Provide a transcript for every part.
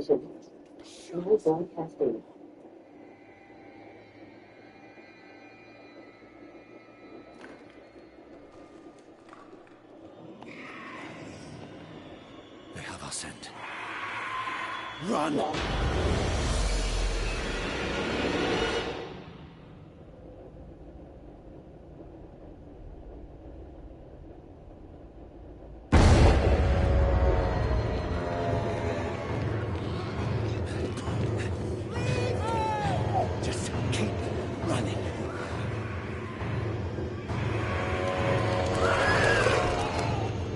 station. Now broadcasting. They have our scent. Run! Just keep running.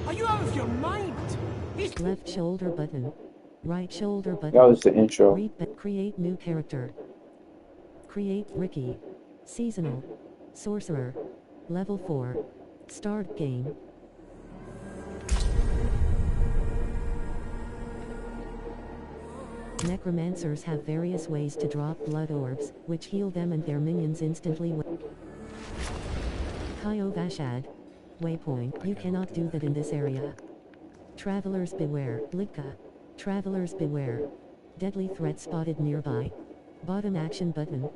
Are you out of your mind? Left shoulder button. Right shoulder button. That was the intro. Create new character. Create Ricky. Seasonal. Sorcerer. Level 4. Start game. Necromancers have various ways to drop blood orbs, which heal them and their minions instantly. Kaio Vashad. Waypoint. You cannot do that in this area. Travelers beware. Litka. Travelers beware. Deadly threat spotted nearby. Bottom action button.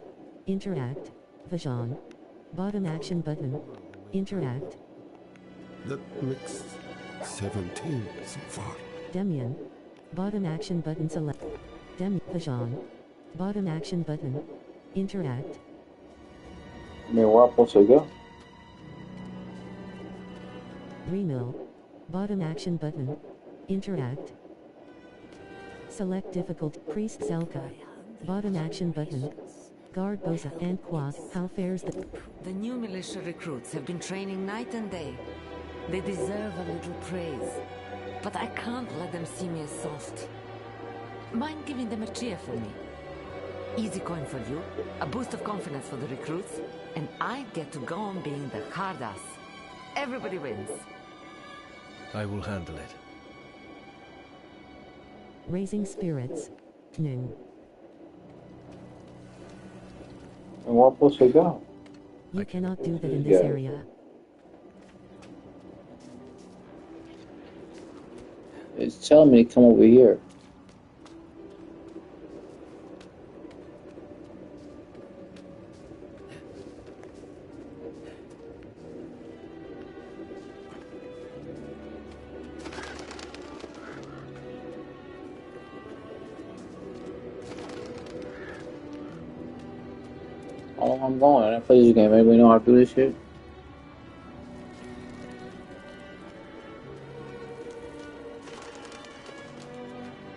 Interact. Vajon. Bottom action button. Interact. That makes 17 so far. Demian. Bottom action button select. Vajon. Bottom action button. Interact. Mais where am I supposed to go? Remill. Bottom action button. Interact. Select difficult. Priest Zelka. Bottom action button. Guard Boza and Quad. How fares the... The new militia recruits have been training night and day. They deserve a little praise. But I can't let them see me as soft. Mind giving them a cheer for me? Easy coin for you, a boost of confidence for the recruits, and I get to go on being the hard ass. Everybody wins. I will handle it. Raising spirits. New. And where am I supposed to go? You cannot do that in this area. It's telling me to come over here. Oh, I'm going. I play this game. Anybody know how to do this shit?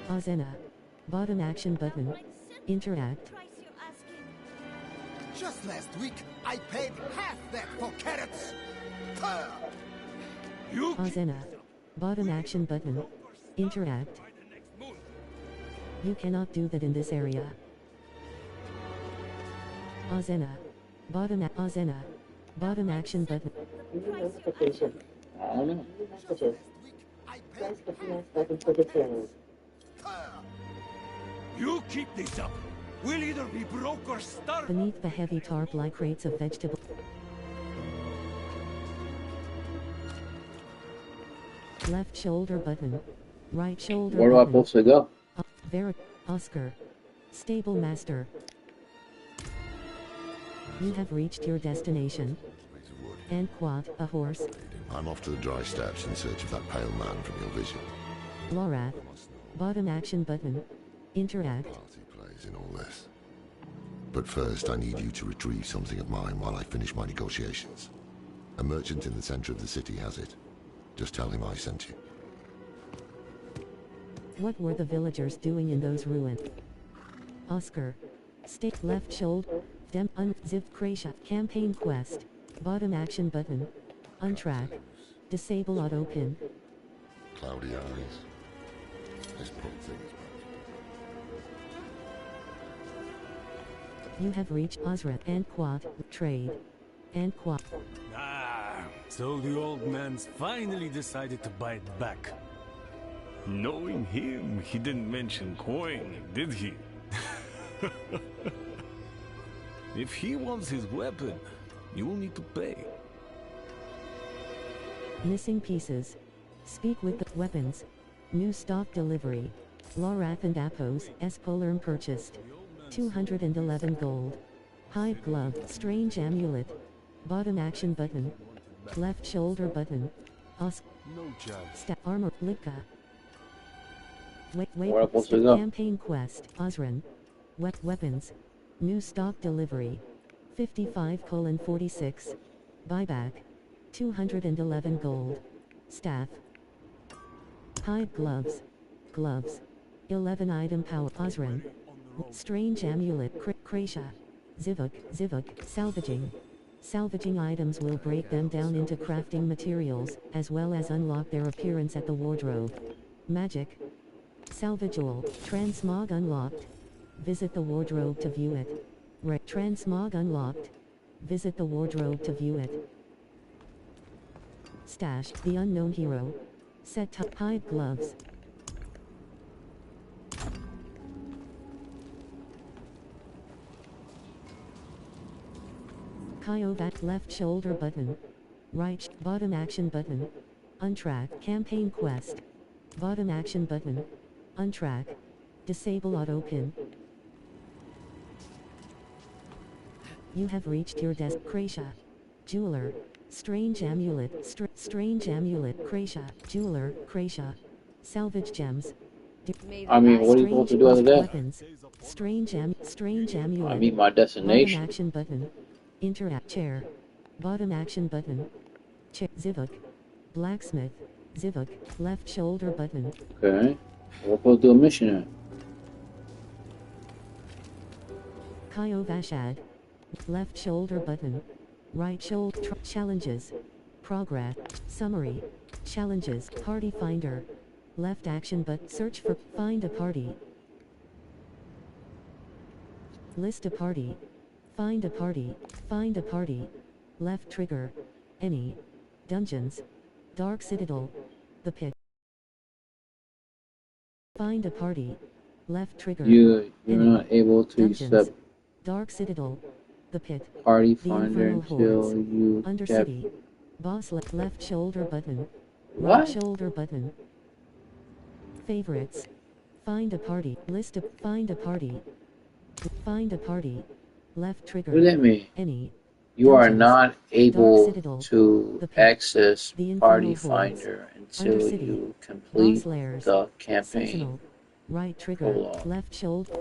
Azena. Bottom action button. Interact. Just last week, I paid half that for carrots. Azena. Bottom action button. Interact. You cannot do that in this area. Azena. Azena. Bottom action button. New notification. I don't know. New messages. Press the plus button for details. You keep this up. We'll either be broke or starve. Beneath the heavy tarp lie crates of vegetable. Left shoulder button. Right shoulder Where am I button. supposed to go? Oscar. Stable master. You have reached your destination. And Quad, a horse. I'm off to the dry steppes in search of that pale man from your vision. Lorath. Bottom action button. Interact. Party plays in all this. But first, I need you to retrieve something of mine while I finish my negotiations. A merchant in the center of the city has it. Just tell him I sent you. What were the villagers doing in those ruins? Oscar. State left shoulder. Unzip Krasia. Campaign quest. Bottom action button. Untrack. Disable auto pin. Cloudy eyes. Let's put things back. You have reached Osra and Quad. Trade. And Quad. Ah, so the old man's finally decided to bite back. Knowing him, he didn't mention coin, did he? If he wants his weapon, you will need to pay. Missing pieces. Speak with the weapons. New stock delivery. Lorath and Apos, Espolerm purchased. 211 gold. Hide glove, strange amulet. Bottom action button. Left shoulder button. No chance. Armor, Litka. Wait, Where am I supposed to go? campaign quest, Osran. Weapons. New stock delivery. 55:46. Buyback. 211 gold. Staff. Hide gloves. Gloves. 11 item power. Osran. Strange amulet. Krasha. Zivuk. Salvaging. Salvaging items will break them down into crafting materials, as well as unlock their appearance at the wardrobe. Magic. Salvage all. Transmog unlocked. Visit the wardrobe to view it. Transmog unlocked. Visit the wardrobe to view it. Stash. The unknown hero. Set top. Hide gloves. Kaiovat left shoulder button. Right bottom action button. Untrack campaign quest. Bottom action button. Untrack. Disable auto pin. You have reached your Krasha. Jeweler. Strange amulet. Strange amulet. Krasha. Jeweler. Krasha. Salvage gems. I mean, what are you supposed to do after that? Weapons. Strange amulet. I meet my Bottom destination. action button. Interact chair. Bottom action button. Zivuk. Blacksmith. Zivuk. Left shoulder button. Okay. We're supposed to do a mission at. Kaiovashad. Left shoulder button. Right shoulder. Challenges. Progress. Summary. Challenges. Party finder. Left action but search for find a party. List a party. Find a party. Find a party. Left trigger. Any. Dungeons. Dark Citadel. The Pit. Find a party. Left trigger. You're Any. not able to Dungeons. accept Dark Citadel. The Pit. party The finder Infernal until Hordes. you get. Undercity. Boss left shoulder button. What? Right shoulder button. Favorites. Find a party. List of find a party. Find a party. Left trigger. What does that mean? Any. You are Dungeons. not able Citadel. to The Pit. access The party Infernal Hordes. finder until Undercity. you complete Boss lairs. the campaign. Sentinel. Right trigger. Prologue. Left shoulder.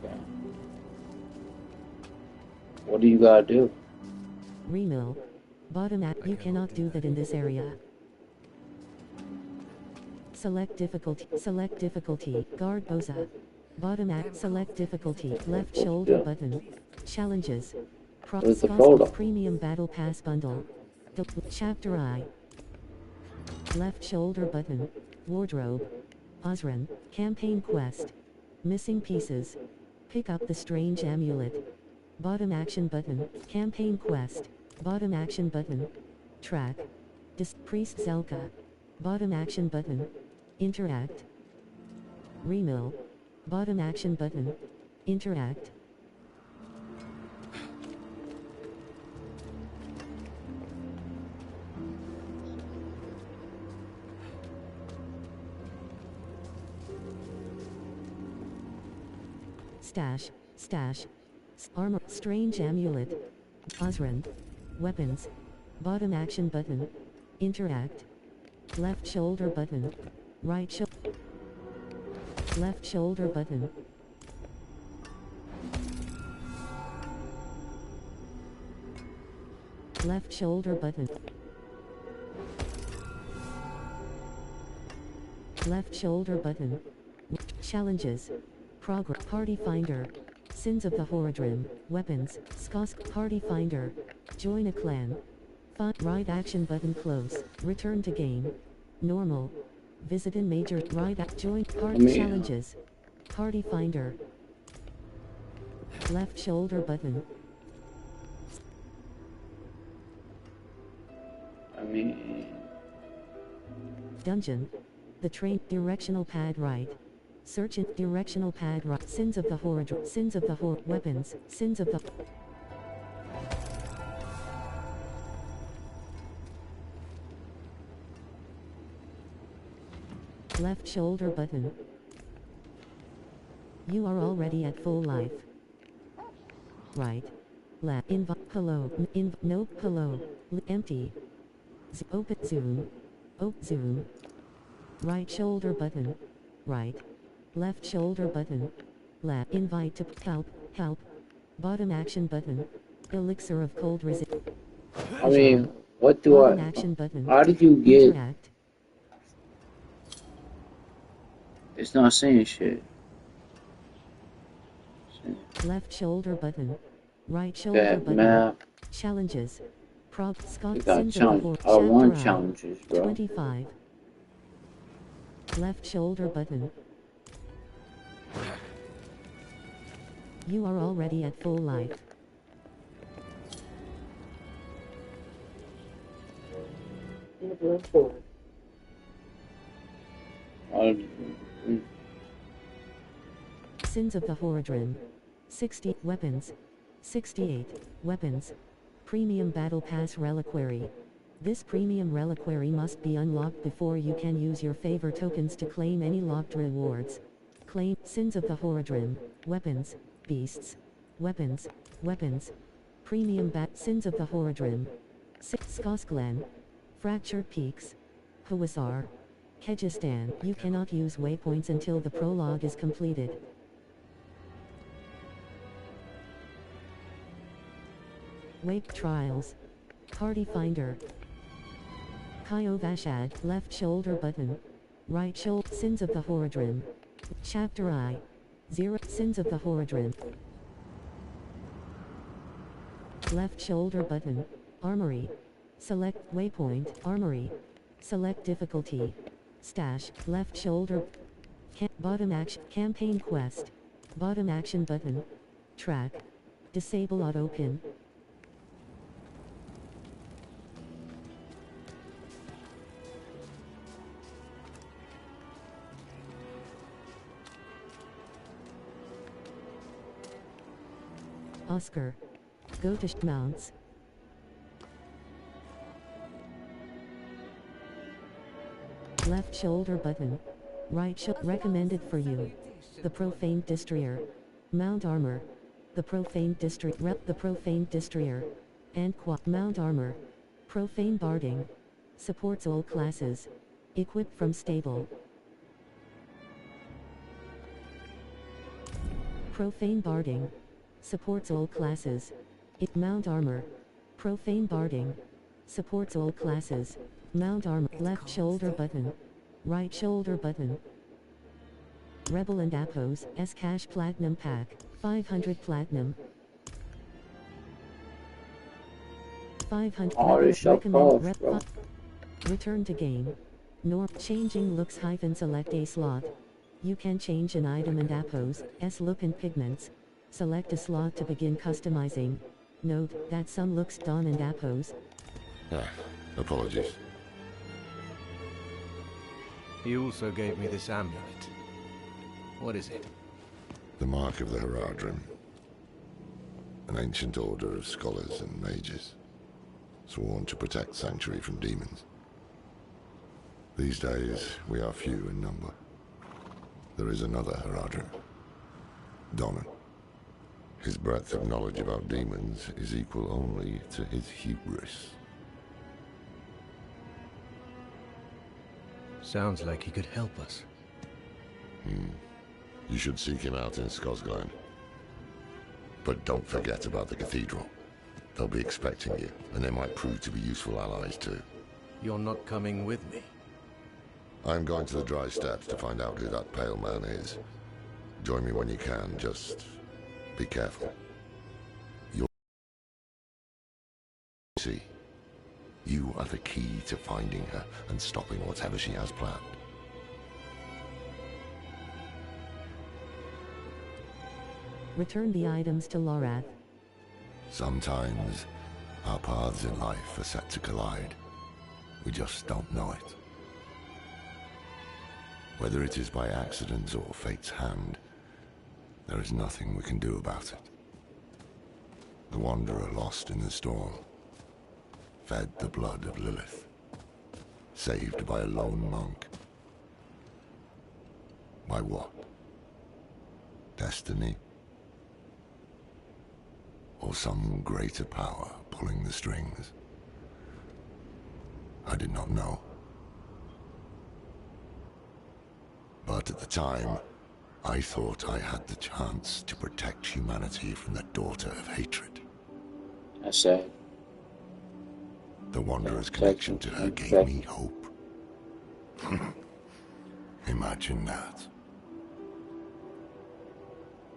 Okay. What do you gotta do? Remill. Bottom at. You cannot do that in this area. Select difficulty. Select difficulty. Guard Boza. Bottom at. Select difficulty. Left shoulder button. Challenges. What is the prologue? Premium Battle Pass bundle. Chapter I. Left shoulder button. Wardrobe. Osran. Campaign quest. Missing pieces. Pick up the strange amulet. Bottom action button. Campaign quest. Bottom action button. Track. Priest Zelka. Bottom action button. Interact. Remill. Bottom action button. Interact. Stash. Armor. Strange amulet. Osran. Weapons. Bottom action button. Interact. Left shoulder button. Right shoulder. Left shoulder button. Left shoulder button. Left shoulder button. Challenges. Progress. Party finder. Sins of the Horadrim. Weapons. Skosk. Party finder. Join a clan. Right action button close. Return to game. Normal. Visit in major. Right join party challenges. Party finder. Left shoulder button. Dungeon. The train. Directional pad right. Search in directional pad right. Sins of the Horadrim. Sins of the weapons. Sins of the. Left shoulder button. You are already at full life. Right. Left. Hello. No. Hello. Empty. Open. Zoom. Zoom. Right shoulder button. Right. Left shoulder button. Left. Invite to help. Help. Bottom action button. Elixir of cold resist. I mean, what do Bottom I... action button. How did you get... Interact. It's not saying shit. Left shoulder button. Right shoulder That button. map. Challenges. Prop We Scott got Sins of the challenge. Horde. I want Chapter I. challenges, bro. 25. Left shoulder button. You are already at full life. Sins of the Horadrim. 60 weapons. 68 weapons. Premium Battle Pass Reliquary. This premium reliquary must be unlocked before you can use your favor tokens to claim any locked rewards. Claim Sins of the Horadrim. Weapons. Beasts. Weapons. Weapons. Premium Sins of the Horadrim. Skoskglen. Fractured Peaks. Hawisar. Kyrgyzstan. You cannot use waypoints until the prologue is completed. Wake Trials. Party Finder. Kyovashad. Left shoulder button. Right shoulder. Sins of the Horadrim. Chapter I. 0. Sins of the Horadrim. Left shoulder button. Armory. Select waypoint. Armory. Select difficulty. Stash. Left shoulder. Bottom action. Campaign quest. Bottom action button. Track. Disable auto pin. Oscar. Go to mounts. Left shoulder button. Right shoulder. Recommended for you. The Profane Destroyer. Mount armor. The Profane Destroyer. The Profane Destroyer. And Mount armor. Profane Barding. Supports all classes. Equipped from stable. Profane Barding. Supports all classes. Mount armor. Profane Barding. Supports all classes. Mount armor. Left shoulder button. Right shoulder button. Rebel and Appos. S-Cash Platinum Pack. 500 Platinum. 500 recommend return to game. Changing looks -select a slot. You can change an item and Appos, S-look and pigments. Select a slot to begin customizing. Note that some looks Dawn and Appos. Apologies. He also gave me this amulet. What is it? The Mark of the Haradrim. An ancient order of scholars and mages, sworn to protect Sanctuary from demons. These days, we are few in number. There is another Haradrim, Donan. His breadth of knowledge about demons is equal only to his hubris. Sounds like he could help us. You should seek him out in Skoskglen. But don't forget about the cathedral. They'll be expecting you, and they might prove to be useful allies too. You're not coming with me. I'm going to the Dry Steppes to find out who that pale man is. Join me when you can, just be careful. See, you are the key to finding her and stopping whatever she has planned. Return the items to Lorath. Sometimes our paths in life are set to collide. We just don't know it. Whether it is by accident or fate's hand, there is nothing we can do about it. The wanderer lost in the storm, fed the blood of Lilith, saved by a lone monk. By what? Destiny? Or some greater power pulling the strings? I did not know. But at the time, I thought I had the chance to protect humanity from the daughter of hatred. That's sad. The Wanderer's connection to her gave me hope. Imagine that.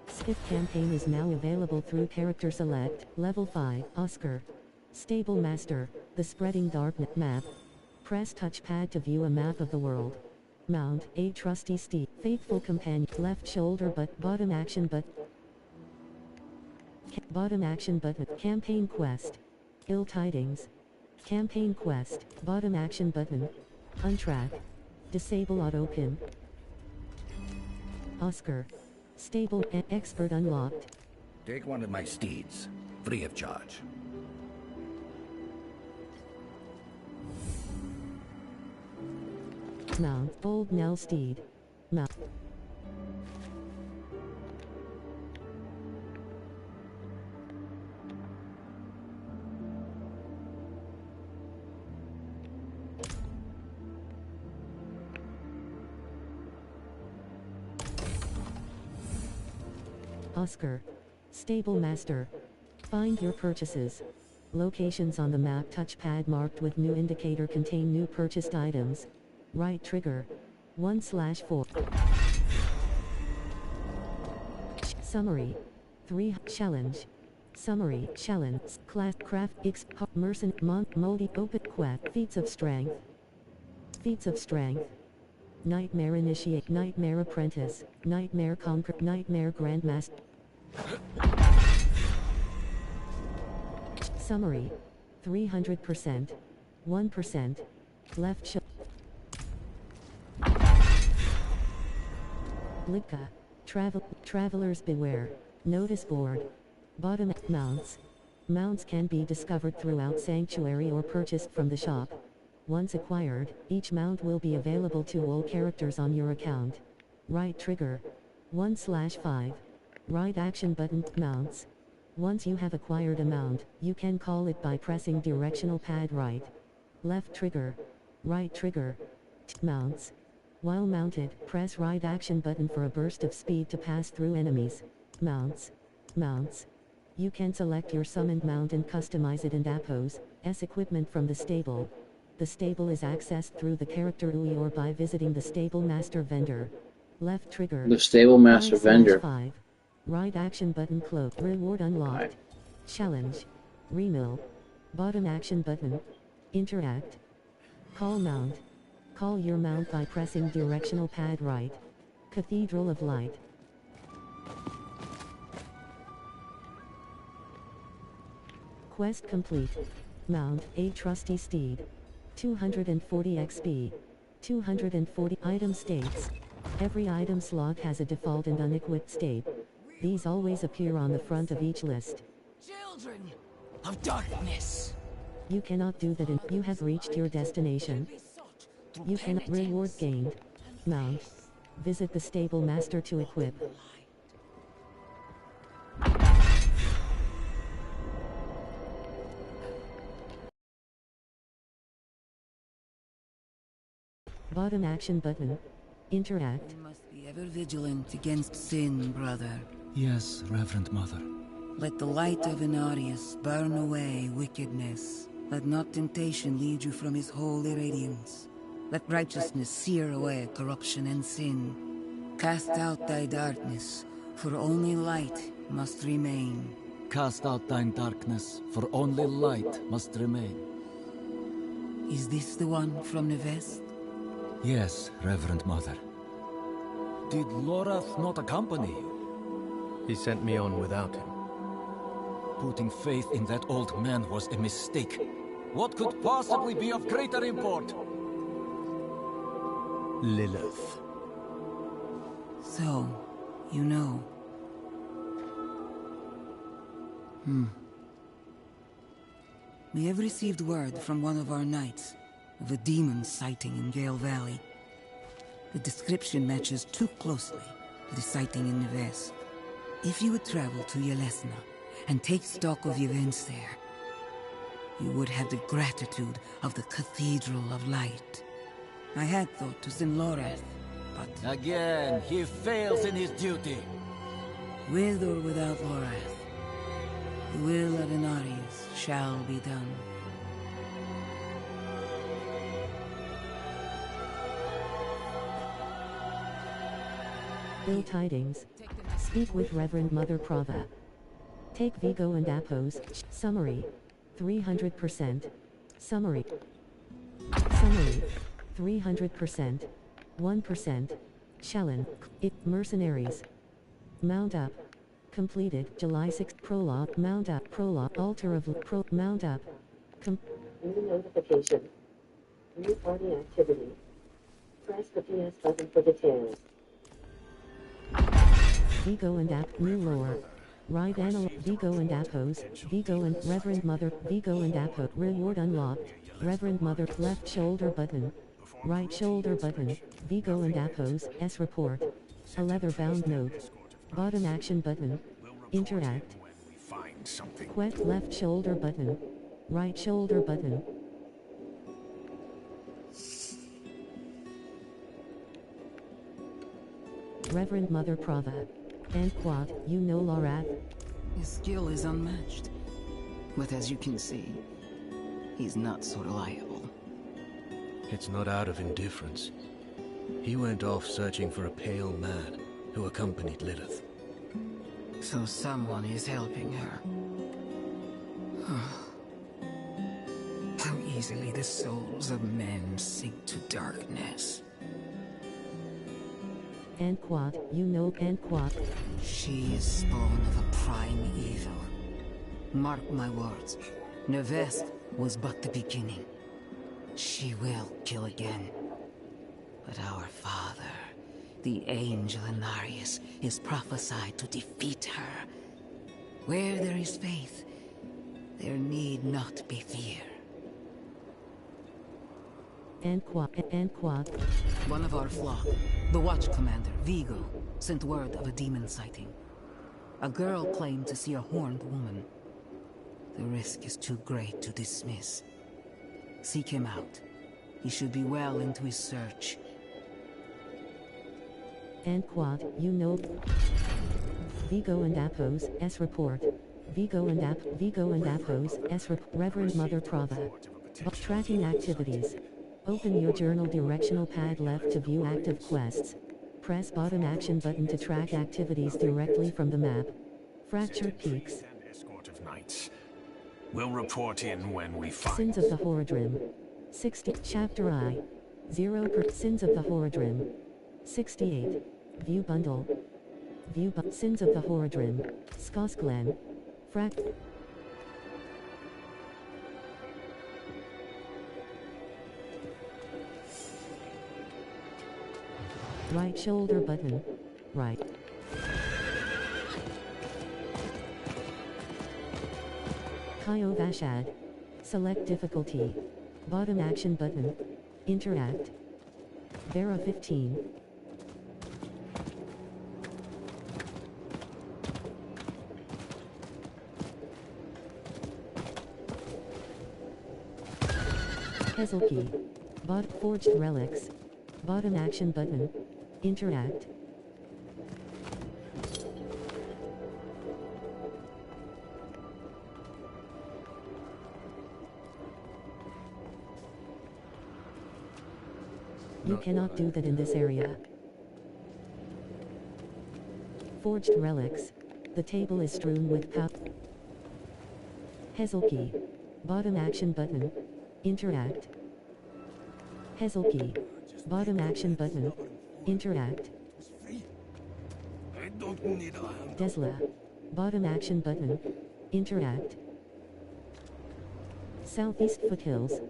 Skip campaign is now available through Character Select, Level 5, Oscar. Stable Master, the Spreading Darkness map. Press touchpad to view a map of the world. Mount, a trusty steed, faithful companion, left shoulder but bottom action but bottom action button, campaign quest. Ill tidings. Campaign quest, bottom action button. Untrack. Disable auto pin. Oscar. Stable and expert unlocked. Take one of my steeds, free of charge. Mount, bold Nell steed. Mount. Oscar. Stable Master. Find your purchases. Locations on the map touchpad marked with new indicator contain new purchased items. Right trigger. 1/4. Summary. 3. Challenge. Summary. Challenge. Class. Craft. Mercen. Moldy. Open. Quest. Feats of Strength. Feats of Strength. Nightmare Initiate. Nightmare Apprentice. Nightmare Conquer. Nightmare Grandmaster. Summary. 300%. 1%. Left shoulder. Litka. Travelers beware. Notice board. Bottom. Mounts. Mounts can be discovered throughout Sanctuary or purchased from the shop. Once acquired, each mount will be available to all characters on your account. Right trigger. 1/5. Right action button. Mounts. Once you have acquired a mount, you can call it by pressing directional pad right. Left trigger. Right trigger. Mounts. While mounted, press right action button for a burst of speed to pass through enemies. Mounts. Mounts. You can select your summoned mount and customize it and appose S equipment from the stable. The stable is accessed through the character UI or by visiting the Stable Master vendor. Left trigger. The Stable Master vendor. 5. Right action button close. Reward unlocked. Right. Challenge. Remill. Bottom action button. Interact. Call mount. Call your mount by pressing directional pad right. Cathedral of Light. Quest complete. Mount, a trusty steed. 240 XP. 240 item states. Every item slot has a default and unequipped state. These always appear on the front of each list. Children of darkness. You cannot do that you have reached your destination. You cannot reward gained. Mount. Visit the Stable Master to equip. Bottom action button. Interact. You must be ever vigilant against sin, brother. Yes, Reverend Mother. Let the light of Inarius burn away wickedness. Let not temptation lead you from his holy radiance. Let righteousness sear away corruption and sin. Cast out thy darkness, for only light must remain. Cast out thine darkness, for only light must remain. Is this the one from Nevest? Yes, Reverend Mother. Did Lorath not accompany you? He sent me on without him. Putting faith in that old man was a mistake. What could possibly be of greater import? Lilith. So, you know. We have received word from one of our knights of a demon sighting in Gale Valley. The description matches too closely to the sighting in Neves. If you would travel to Yelesna and take stock of events there, you would have the gratitude of the Cathedral of Light. I had thought to send Lorath, but... Again, he fails in his duty. With or without Lorath, the will of Inarius shall be done. Ill tidings. Speak with Reverend Mother Prava. Take Vigo and Apos. Summary. 300%. Summary. Summary. 300%. 1%. Shallan. Mercenaries. Mount up. Completed. July 6th. Prologue. Mount up. Prologue. Altar of Mount up. New notification. New party activity. Press the PS button for details. Vigo and New lore. Right analog. Vigo and Apos. Vigo and Reverend Mother. Vigo and Apos. Reward unlocked. Reverend Mother. Left shoulder button. Right shoulder button. Vigo and Apos. S report. A leather-bound note. Bottom action button. Interact. Quest left shoulder button. Right shoulder button. Reverend Mother Prava. And Quad, you know Lorath? His skill is unmatched. But as you can see, he's not so reliable. It's not out of indifference. He went off searching for a pale man who accompanied Lilith. So someone is helping her. How easily the souls of men sink to darkness. And Quad, you know and Quad. She is spawn of a prime evil. Mark my words, Neves was but the beginning. She will kill again. But our father, the angel Inarius, is prophesied to defeat her. Where there is faith, there need not be fear. And Quad. One of our flock, the Watch Commander, Vigo, sent word of a demon sighting. A girl claimed to see a horned woman. The risk is too great to dismiss. Seek him out. He should be well into his search. And Quad, you know. Vigo and Apos, S report. Vigo and Apos, S Reverend Mother Prava. Tracking activities. Open your journal directional pad left to view active quests. Press bottom action button to track activities directly from the map. Fractured Peaks. Escort of knights. We'll report in when we find... Sins of the Horadrim. 60. Chapter I. 0 per... Sins of the Horadrim. 68. View bundle. Sins of the Horadrim. Skoskglen. Right shoulder button. Right. Kaio Vashad. Select difficulty. Bottom action button. Interact. Vera 15. Hezelkey. Forged relics. Bottom action button. Interact. You cannot do that in this area. Forged relics. The table is strewn with powder. Hezelkey. Bottom action button. Interact. Hezelkey. Bottom action button. Interact. Desla. Bottom action button. Interact. Southeast foothills.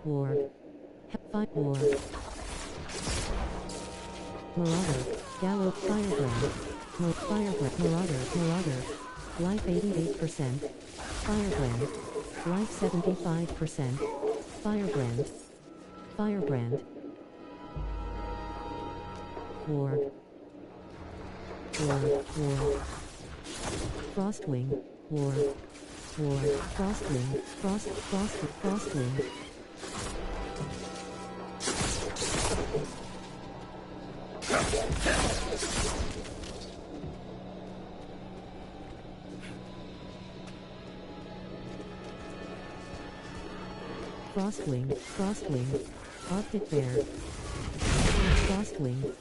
War. Fight war. Marauder, Gallo, Firebrand, Firebrand, Marauder, Life 88%, Firebrand, Life 75%, Firebrand, War, Frostwing, War, Frostwing, Frostwing. Frostwing, Arctic Bear, Frostwing,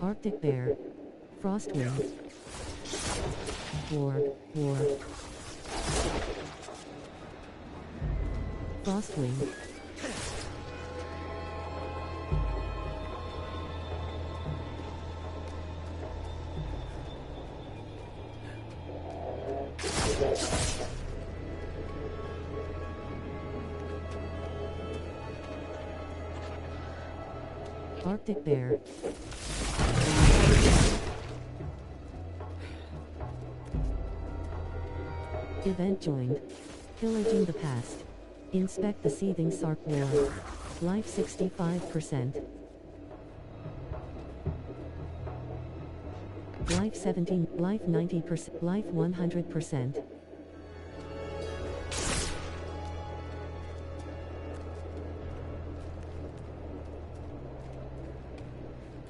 Arctic Bear, Frostwing, War, Frostwing, Arctic Bear, Event joined. Pillaging the past. Inspect the seething Sark War. Life 65%. Life 17, life 90%, life 100%.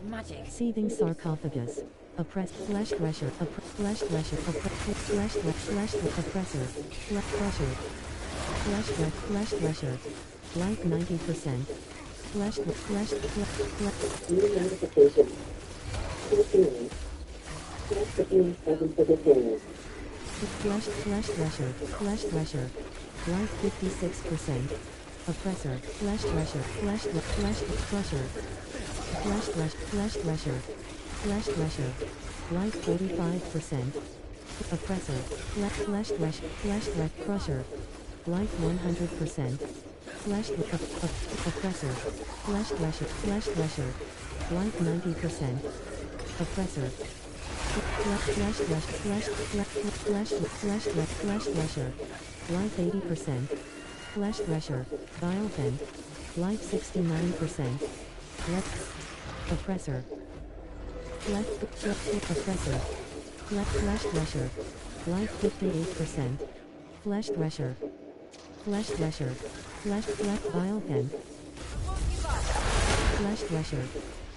Magic. Seething sarcophagus. Oppress, flesh thresher, flesh thresher, flesh oppressor, flesh thresher, life 90%, New notification. 14. Press the fuse button for details. flesh thresher, life 56%, oppressor, flesh thresher, flesh thresher, life 45%, oppressor, flesh crusher, life 100%, oppressor, flesh thresher, life 90%, oppressor, flesh thresher, life 80%, flesh thresher, Biofend, life 69%, oppressor, oppressor, flesh thresher, life 58%, flesh thresher, Biofend, flesh thresher,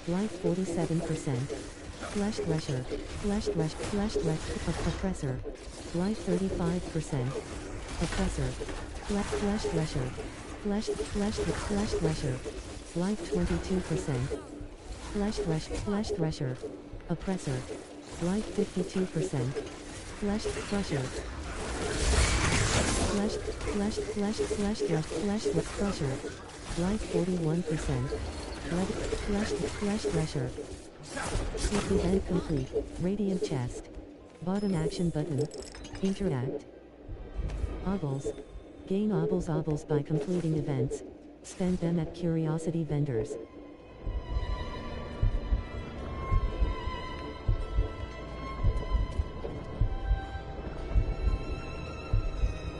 life 47%, flesh thresher, oppressor, life 35%, oppressor, flesh thresher, life 22%, flesh thresher, oppressor, life 52%, flesh crusher, crusher, life 41%, flesh thresher. Event complete. Radiant chest. Bottom action button. Interact. Obels. Gain obels by completing events. Spend them at curiosity vendors.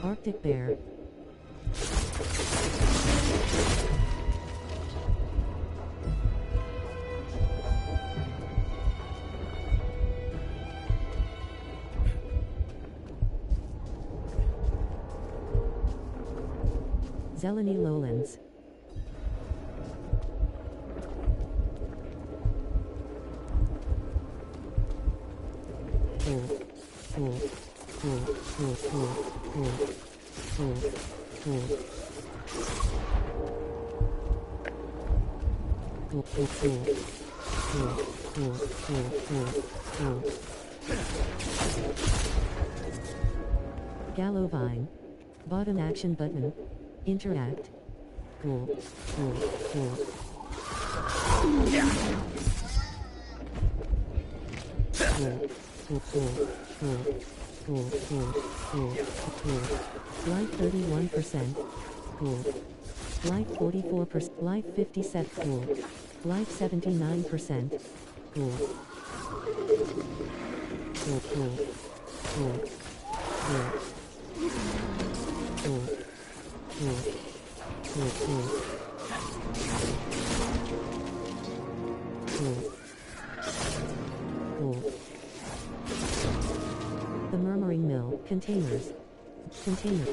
Arctic Bear. Zeleny Lowlands. Gallovine. Bottom action button. Interact. Cool. Life 31%. Cool. Life 44%. Life 57. Cool. Life 79%. Cool. Cool. Cool. Cool. Cool. Cool. Cool. Cool. Cool. Cool. Cool. The Murmuring Mill. Containers. Container.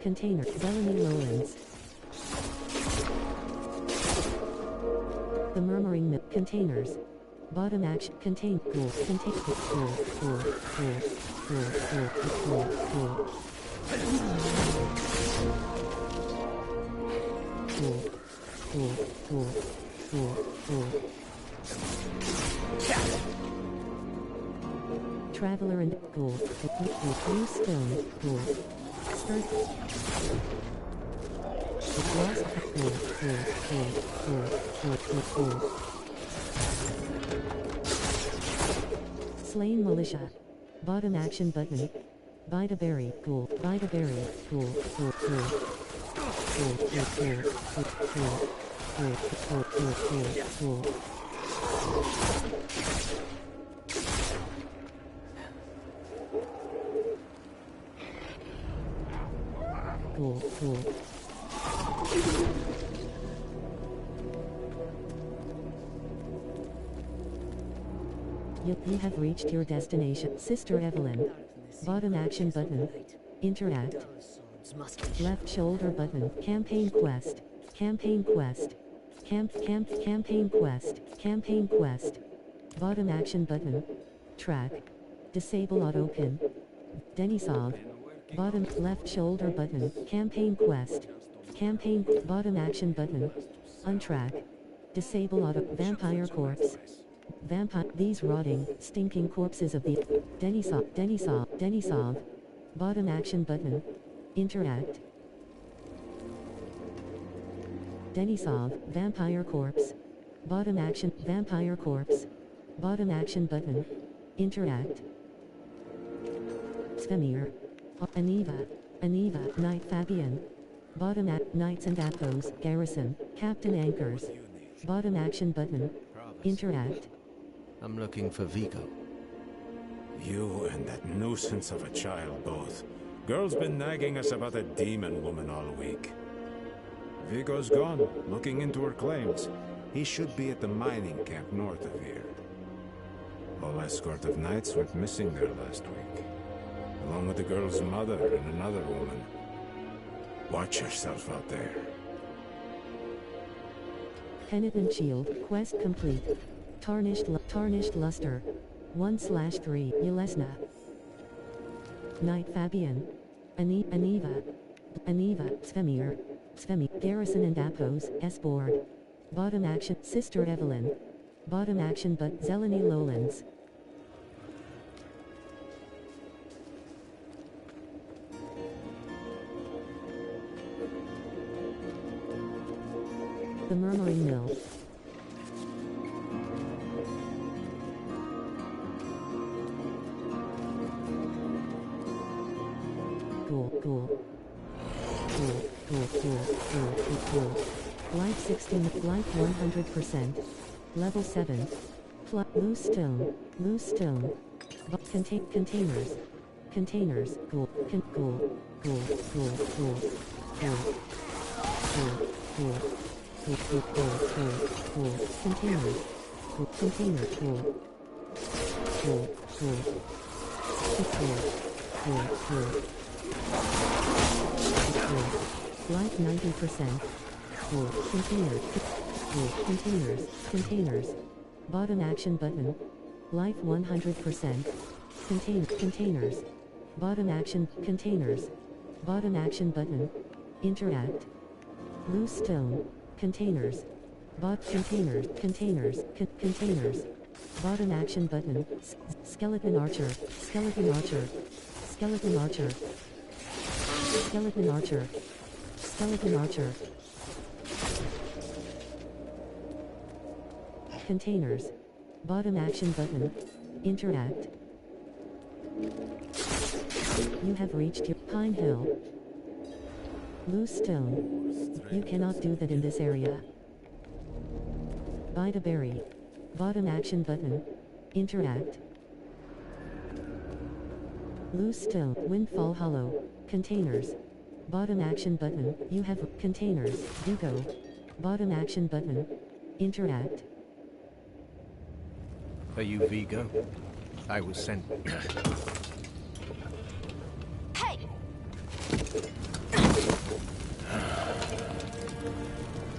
Zeleny Lowlands. The Murmuring Mill. Containers. Bottom action. Contain. Cool. Contain. Cool. Cool. Cool. Cool. Cool. Cool. Cool. Cool. Cool. Cool. Cool. Cool. Traveler and Cool. Blue Stone. Cool. Skirt. Lost. Cool. Cool. Cool. Cool. Cool. Cool. Cool. Slain Militia. Bottom action button. Bite a berry. Cool. Bite a berry. Cool. Cool. Cool. Cool. Cool. Cool. Cool. Cool. Cool. Cool. Cool. Cool. Cool. Cool. You have reached your destination. Sister Evelyn. Bottom action button. Interact. Left shoulder button. Campaign quest. Campaign quest. Campaign quest. Campaign quest. Bottom action button. Track. Disable auto pin. Denisov. Bottom left shoulder button. Campaign quest. Campaign bottom action button. Untrack. Disable auto vampire corpse. Vampire these rotting, stinking corpses of the Denisov. Bottom action button. Interact. Denisov, vampire corpse. Bottom action, vampire corpse. Bottom action button. Interact. Svemir. Aniva, Knight Fabian. Bottom Knights and Athos, Garrison, Captain Anchors. Bottom action button. Interact. I'm looking for Vigo. You and that nuisance of a child both. Girl's been nagging us about a demon woman all week. Vigo's gone, looking into her claims. He should be at the mining camp north of here. Whole escort of knights went missing there last week, along with the girl's mother and another woman. Watch yourself out there. Penitent Shield, quest complete. Tarnished Luster. 1/3, Yelesna. Knight Fabian. Aniva, Svemir, Garrison and Athos, S-board. Bottom action, Sister Evelyn. Bottom action but Zeleny Lowlands. The Murmuring Mill. Cool. Life 16, life 100%. Level 7. Loose stone. Containers. Cool. Life 90%. Cool. Containers. Bottom action button. Life 100%. Containers. Bottom action. Containers. Bottom action button. Interact. Loose stone. Containers. Containers. Bottom action button. Skeleton archer. Containers. Bottom action button. Interact. You have reached your Pine Hill. Loose stone. You cannot do that in this area. Bite a berry. Bottom action button. Interact. Loose stone. Windfall Hollow. Containers. Bottom action button. You have containers. Vigo. Bottom action button. Interact. Are you Vigo? I was sent. Hey!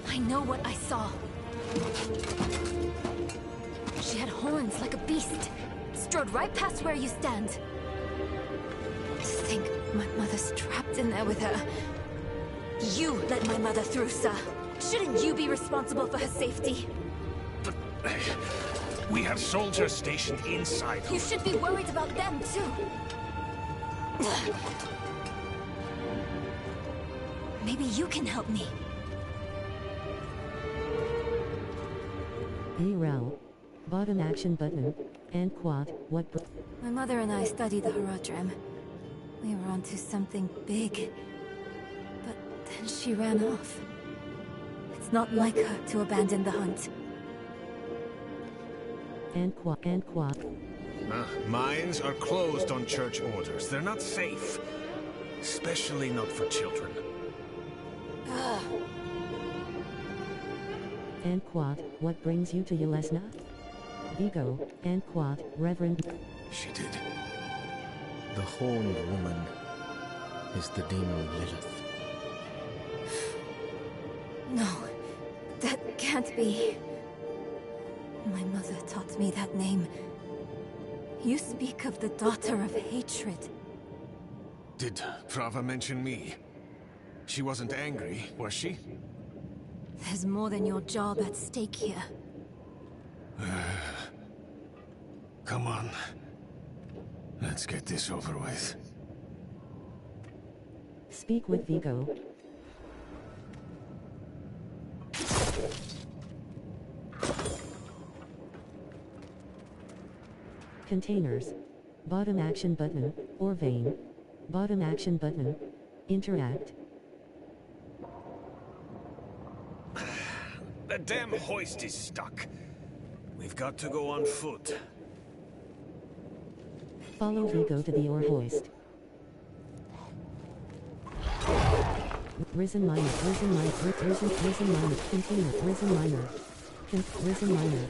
I know what I saw. She had horns like a beast. Strode right past where you stand. To think my mother's trapped in there with her. You let my mother through, sir. Shouldn't you be responsible for her safety? But we have soldiers stationed inside. You should be worried about them, too. Maybe you can help me. Rel. Bottom action button. And quad. What? My mother and I studied the Haradrim. We were onto something big. But then she ran off. It's not like her to abandon the hunt. And quad. Mines are closed on church orders. They're not safe. Especially not for children. And quad. What brings you to Yelesna? Vigo. And quad. Reverend. She did. The horned woman is the demon Lilith. No, that can't be. My mother taught me that name. You speak of the daughter of hatred. Did Prava mention me? She wasn't angry, was she? There's more than your job at stake here. Come on. Let's get this over with. Speak with Vigo. Containers. Bottom action button, or vein. Bottom action button. Interact. The damn hoist is stuck. We've got to go on foot. Follow Vigo to the ore hoist. Risen miner, risen miner, risen miner, container, risen miner, risen miner.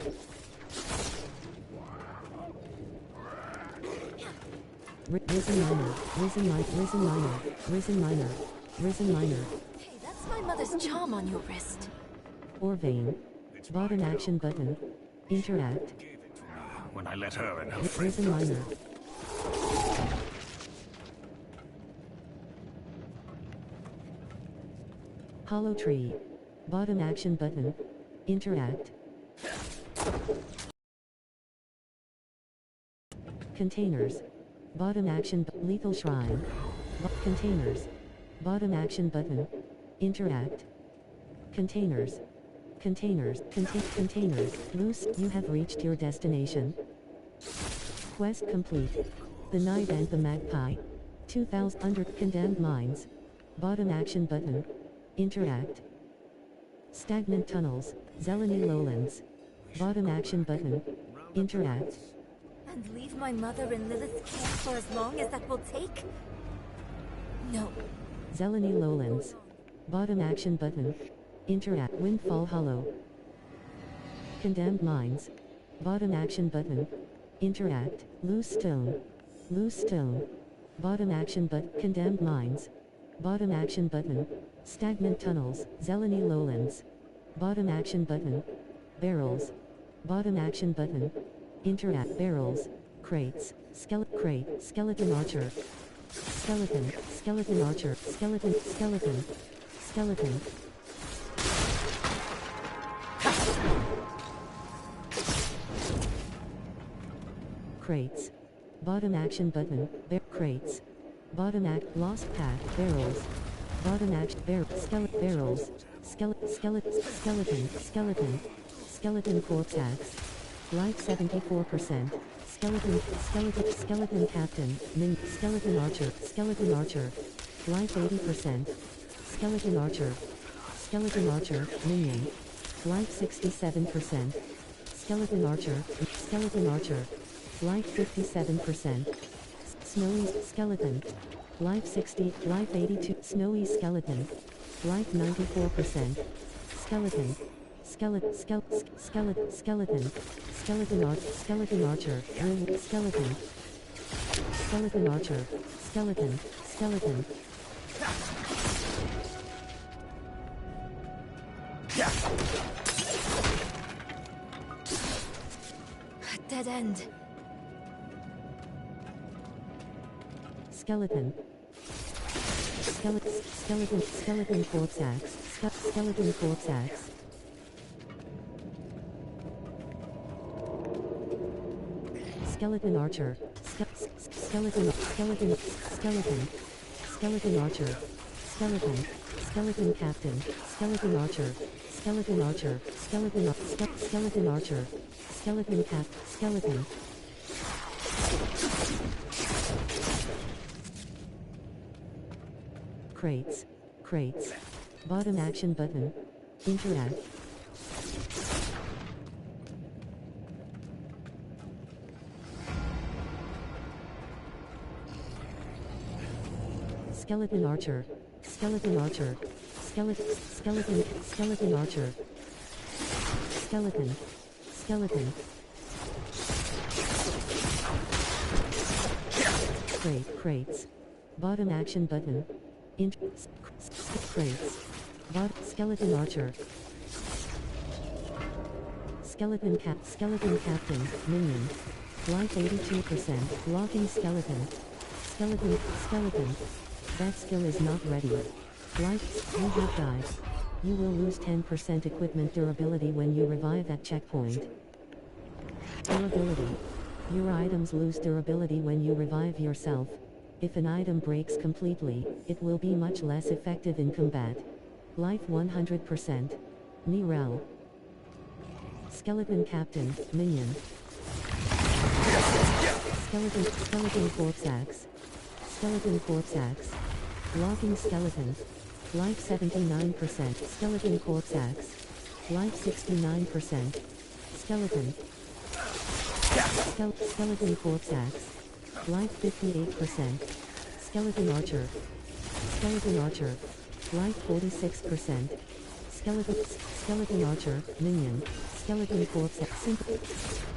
Risen miner, risen miner, risen miner, risen miner, risen miner. Hey, that's my mother's charm on your wrist. Or vein. Bottom action button. Interact. When I let her and her friend. Risen miner. Hollow tree. Bottom action button. Interact. Containers. Bottom action lethal shrine. Containers. Bottom action button. Interact. Containers. Containers. Containers. Loose. You have reached your destination. Quest complete. The Knight and the Magpie. 2000 under condemned mines. Bottom action button. Interact. Stagnant tunnels. Zeleny lowlands. Bottom action button. Interact. And leave my mother in Lilith's care for as long as that will take? No. Zeleny lowlands. Bottom action button. Interact. Windfall Hollow. Condemned mines. Bottom action button. Interact. Loose stone. Loose stone. Bottom action but condemned mines. Bottom action button. Stagnant tunnels. Zeleny lowlands. Bottom action button. Barrels. Bottom action button. Interact. Barrels. Crates. Skeleton archer. Skeleton archer. Skeleton. Crates. Bottom action button. Crates. Bottom act. Lost path. Barrels. Bottom action. Barrels. Skeleton. Corpse axe. Life 74%. Skeleton captain, skeleton archer. Life 80%. Skeleton archer, minion. Life 67%. Skeleton archer. Life 57%. Snowy skeleton. Life 60, life 82. Snowy skeleton. Life 94%. Skeleton archer. Skeleton. Skeleton archer. Skeleton archer. Skeleton. Dead end. Skeleton corpse axe. Skeleton corpse axe. Skeleton archer. Skeleton archer. Skeleton captain. Skeleton archer. Skeleton archer. Skeleton. Crates. Bottom action button. Interact. Skeleton archer. Skeleton archer. Crates. Bottom action button. Crates. Skeleton archer. Skeleton captain, minion. Life 82%. Locking skeleton. That skill is not ready. Life, you have died. You will lose 10% equipment durability when you revive at checkpoint. Durability. Your items lose durability when you revive yourself. If an item breaks completely, it will be much less effective in combat. Life 100%. Nirel. Skeleton captain, minion. Skeleton corpse axe. Locking skeleton. Life 79%. Skeleton corpse axe. Life 69%. Skeleton corpse axe. Life 58%. Skeleton archer. Life 46%. Skeleton archer, minion. Skeleton corpse axe.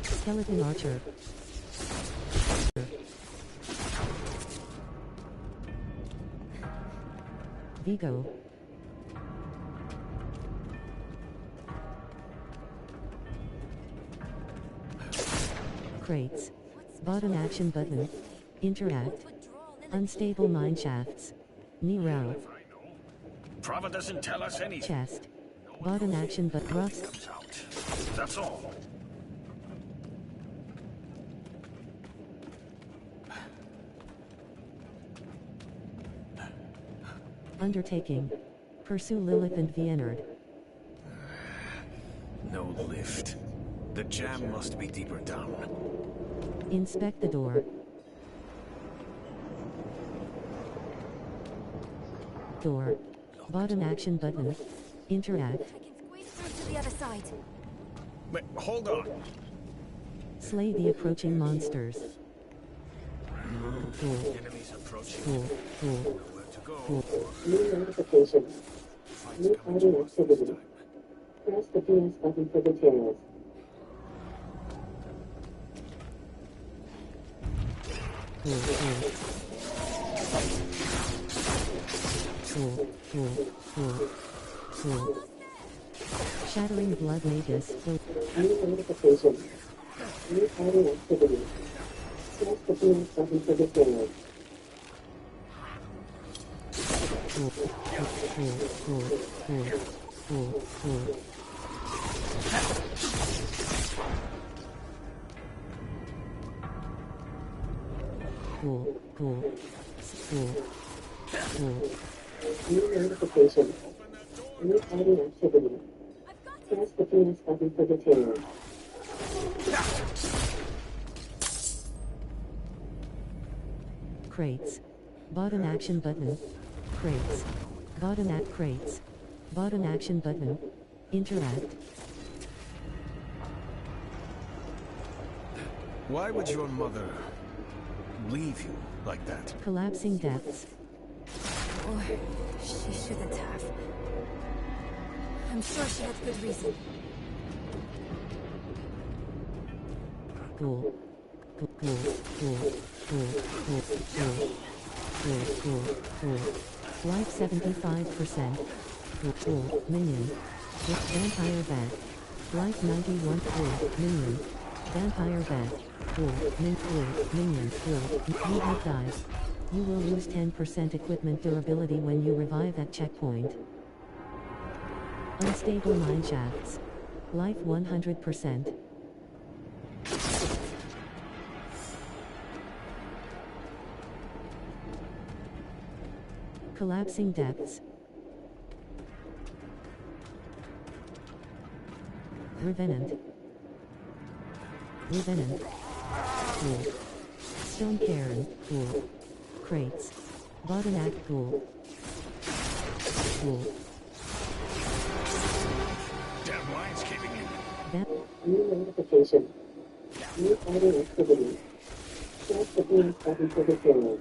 Skeleton archer. Vigo. Crates. Bottom action button. Interact. Unstable mine shafts. Nirel. Prava doesn't tell us anything. Chest. Bottom action but rust. That's all. Undertaking. Pursue Lilith and Viennard. No lift. The jam must be deeper down. Inspect the door. Bottom action button. Interact. I can squeeze through to the other side. Wait, hold on. Slay the approaching monsters. Enemies approaching. Nowhere to go. New notification. New party activity. Press the PS button for details. Shattering blood magus. New notification. New party activity. Press the PS button for details. New notification. New party activity. Press the PS button for details. Crates. Button action button. Crates. Button at crates. Button action button. Interact. Why would your mother leave you like that? Collapsing depths. Or she shouldn't have. I'm sure she had good reason. Cool. Cool. Cool. Cool. Cool. Cool. Cool. Cool. Cool. Life 75%. Cool. Cool. Minion. Vampire bat. Life 91. Cool. Minion. Vampire bat. Cool. Minion. Cool. You have died. You will lose 10% equipment durability when you revive at checkpoint. Unstable mine shafts. Life 100%. Collapsing depths. Revenant. Revenant. Cool. Stone Cairn. Cool. Crates. Bottleneck. Cool. Cool. Damn lines keeping in. New notification. New fighting activity. Press the beam button for the period.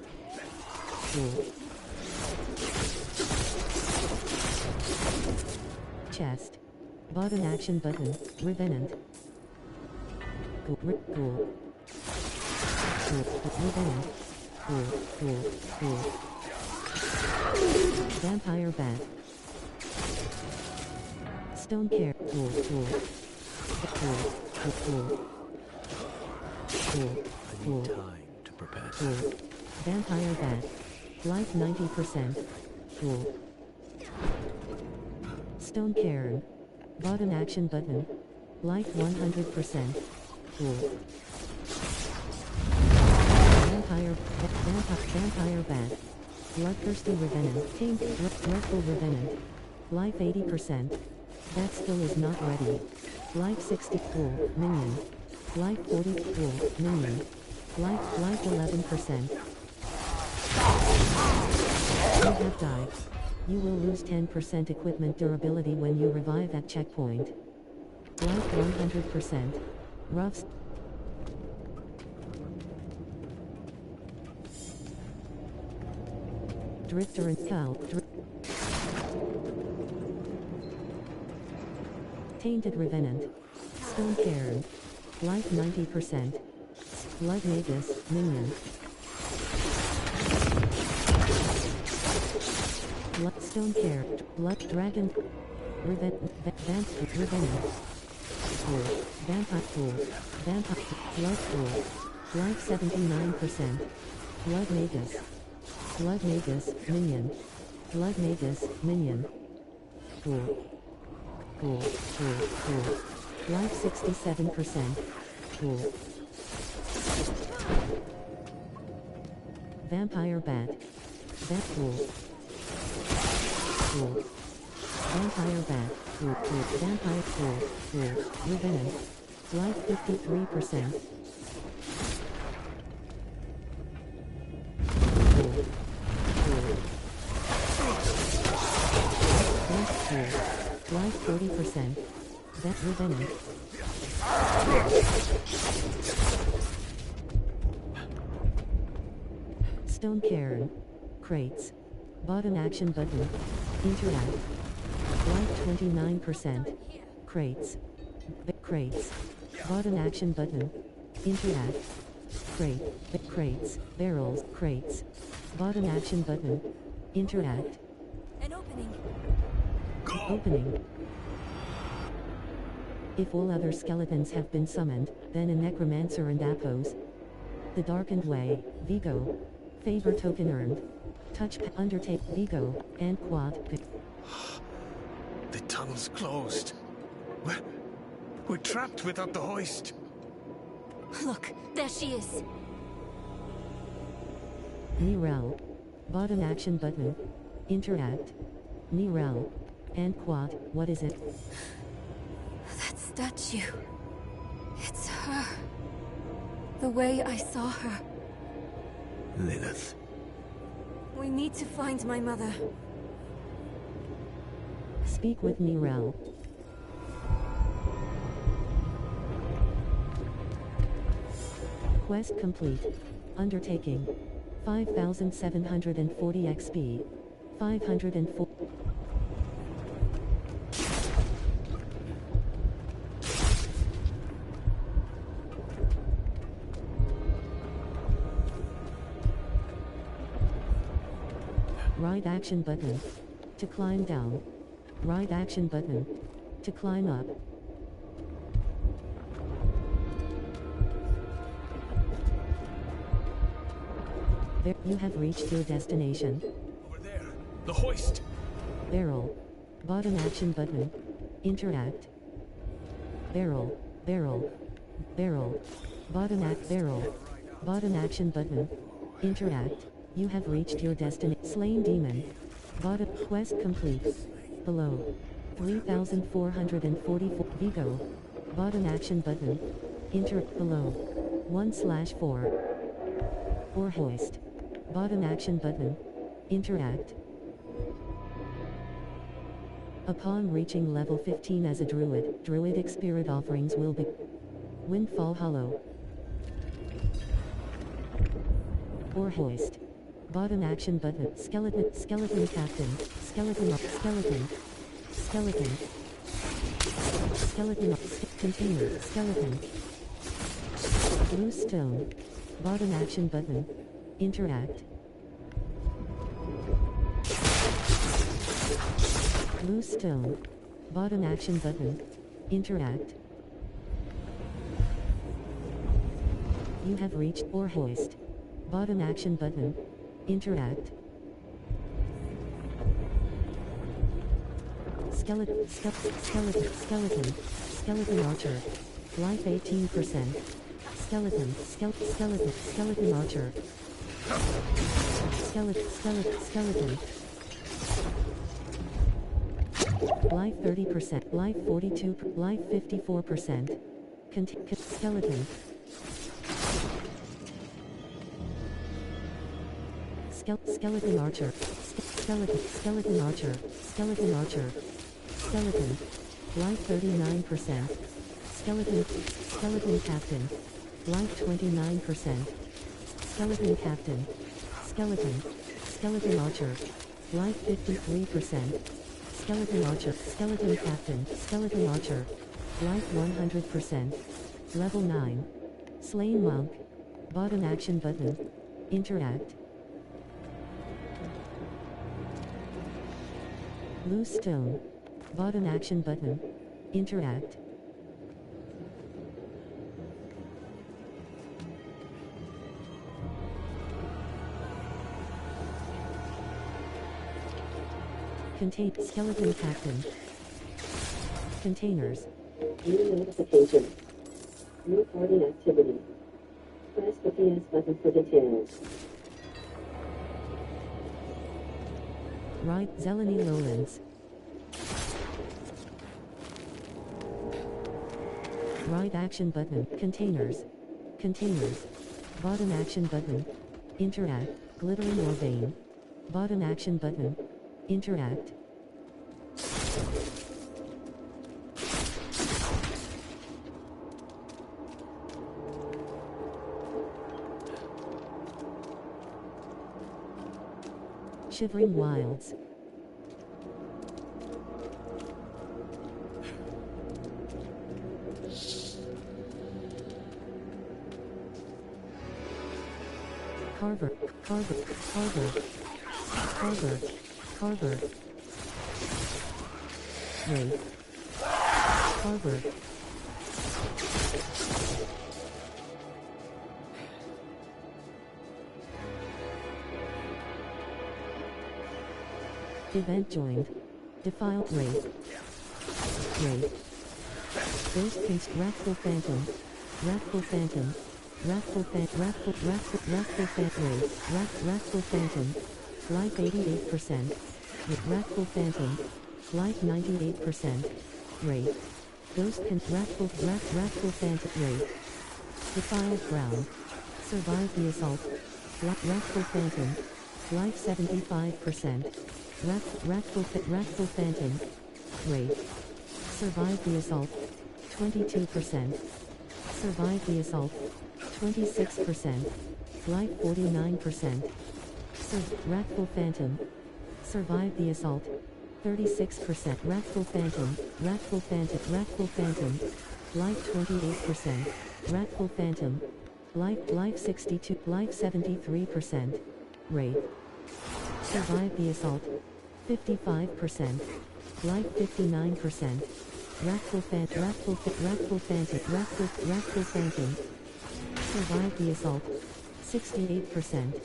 Cool. Chest. Button action button. Revenant. Cool. Cool. Cool. Revenant. Cool. Cool. Cool. Vampire bat. Stone care. Cool. Cool. Cool. Cool. Cool. Cool. Cool. Time to prepare. Cool. Vampire bat. Life 90%. Cool. Stone Cairn. Button action button. Life 100%. Cool. Vampire bat. Bloodthirsty Revenant. Tamed. Dreadful Revenant. Life 80%. That skill is not ready. Life 60. Cool. Minion. Life 40. Cool. Minion. Life 11%. You have died. You will lose 10% equipment durability when you revive at checkpoint. Life 100%. Roughs. Drifter and Cow. Tainted Revenant. Stone Cairn. Life 90%. Blood Magus. Minion. Bloodstone Care. Blood Dragon. Revenant. Cool. Vampire Cool. Vampire. Blood Cool. Life 79%. Blood Magus. Blood Magus. Minion. Blood Magus. Minion. Cool. Cool. Cool. Cool. Life 67%. Cool. Vampire Bat. Bat Cool. Cool. Vampire bat. Cool. Cool. Vampire cool. Cool. Revenant. Life 53%. Cool. Cool. Life cool. Life 40%. That Revenant. Stone Cairn. Crates. Button action button. Interact. Life 29%. Crates. Crates. Button action button. Interact. Crate. Crates. Barrels. Crates. Button action button. Interact. An opening. Opening. If all other skeletons have been summoned, then a necromancer and Apos. The Darkened Way. Vigo. Favor token earned. Touch undertake Vigo and quad. The tunnel's closed. We're trapped without the hoist. Look, there she is. Nirel. Button action button. Interact. Nirel. And quad, what is it? That statue. It's her. The way I saw her. Lilith. We need to find my mother. Speak with me, Rel. Quest complete. Undertaking. 5,740 XP. 504. Right action button. To climb down. Right action button. To climb up. There, you have reached your destination. Over there. The hoist. Barrel. Bottom action button. Interact. Barrel. Barrel. Barrel. Bottom act barrel. Bottom action button. Interact. You have reached your destination. Slain demon. Bottom quest complete. Below. 3,444. Vigo. Bottom action button. Enter below. 1/4. Or hoist. Bottom action button. Interact. Upon reaching level 15 as a druid, druidic spirit offerings will be Windfall Hollow. Or hoist. Bottom action button. Skeleton. Skeleton captain. Skeleton. Skeleton. Skeleton. Skeleton. Container. Skeleton. Loose stone. Bottom action button. Interact. Loose stone. Bottom action button. Interact. You have reached or hoist. Bottom action button. Interact. Skeleton. Skeleton. Skeleton. Skeleton archer. Life 18%. Skeleton. Skeleton. Skeleton archer. Skeleton. Skeleton. Life 30%. Life 42%. Life 54%. Skeleton. Skeleton archer. Skeleton archer. Skeleton archer. Skeleton. Life 39%. Skeleton captain. Life 29%. Skeleton captain. Skeleton archer. Life 53%. Skeleton archer. Skeleton captain. Skeleton archer. Life 100%. Level 9. Slain monk. Bottom action button. Interact. Loose stone. Bottom action button. Interact. Contain skeleton captain. Containers. New notification. New party activity. Press the PS button for details. Right, Zeleny Lowlands. Right action button. Containers. Containers. Bottom action button. Interact. Glittering or vein. Bottom action button. Interact. Shivering Wilds. Carver. Wraith. Carver. Event joined. Defiled Wraith. Ghost Wrathful Phantom. Wrathful Phantom. Wrathful Phantom. Life 88%. Wrathful Phantom. Life 98%. Wraith. Ghost Wrathful Phantom. Wraith. Defiled Ground. Survived the assault. Wrathful Phantom. Life 75%. Wrathful Phantom. Rate. Survive the assault. 22%. Survive the assault. 26%. Life 49%. Wrathful Phantom. Survive the assault. 36%. Wrathful Phantom. Wrathful Phantom. Life 28%. Wrathful Phantom. Life 62. Life 73%. Rate. Survive the assault. 55%. Life 59%. Wrathful Phantom. Survive the assault. 68%.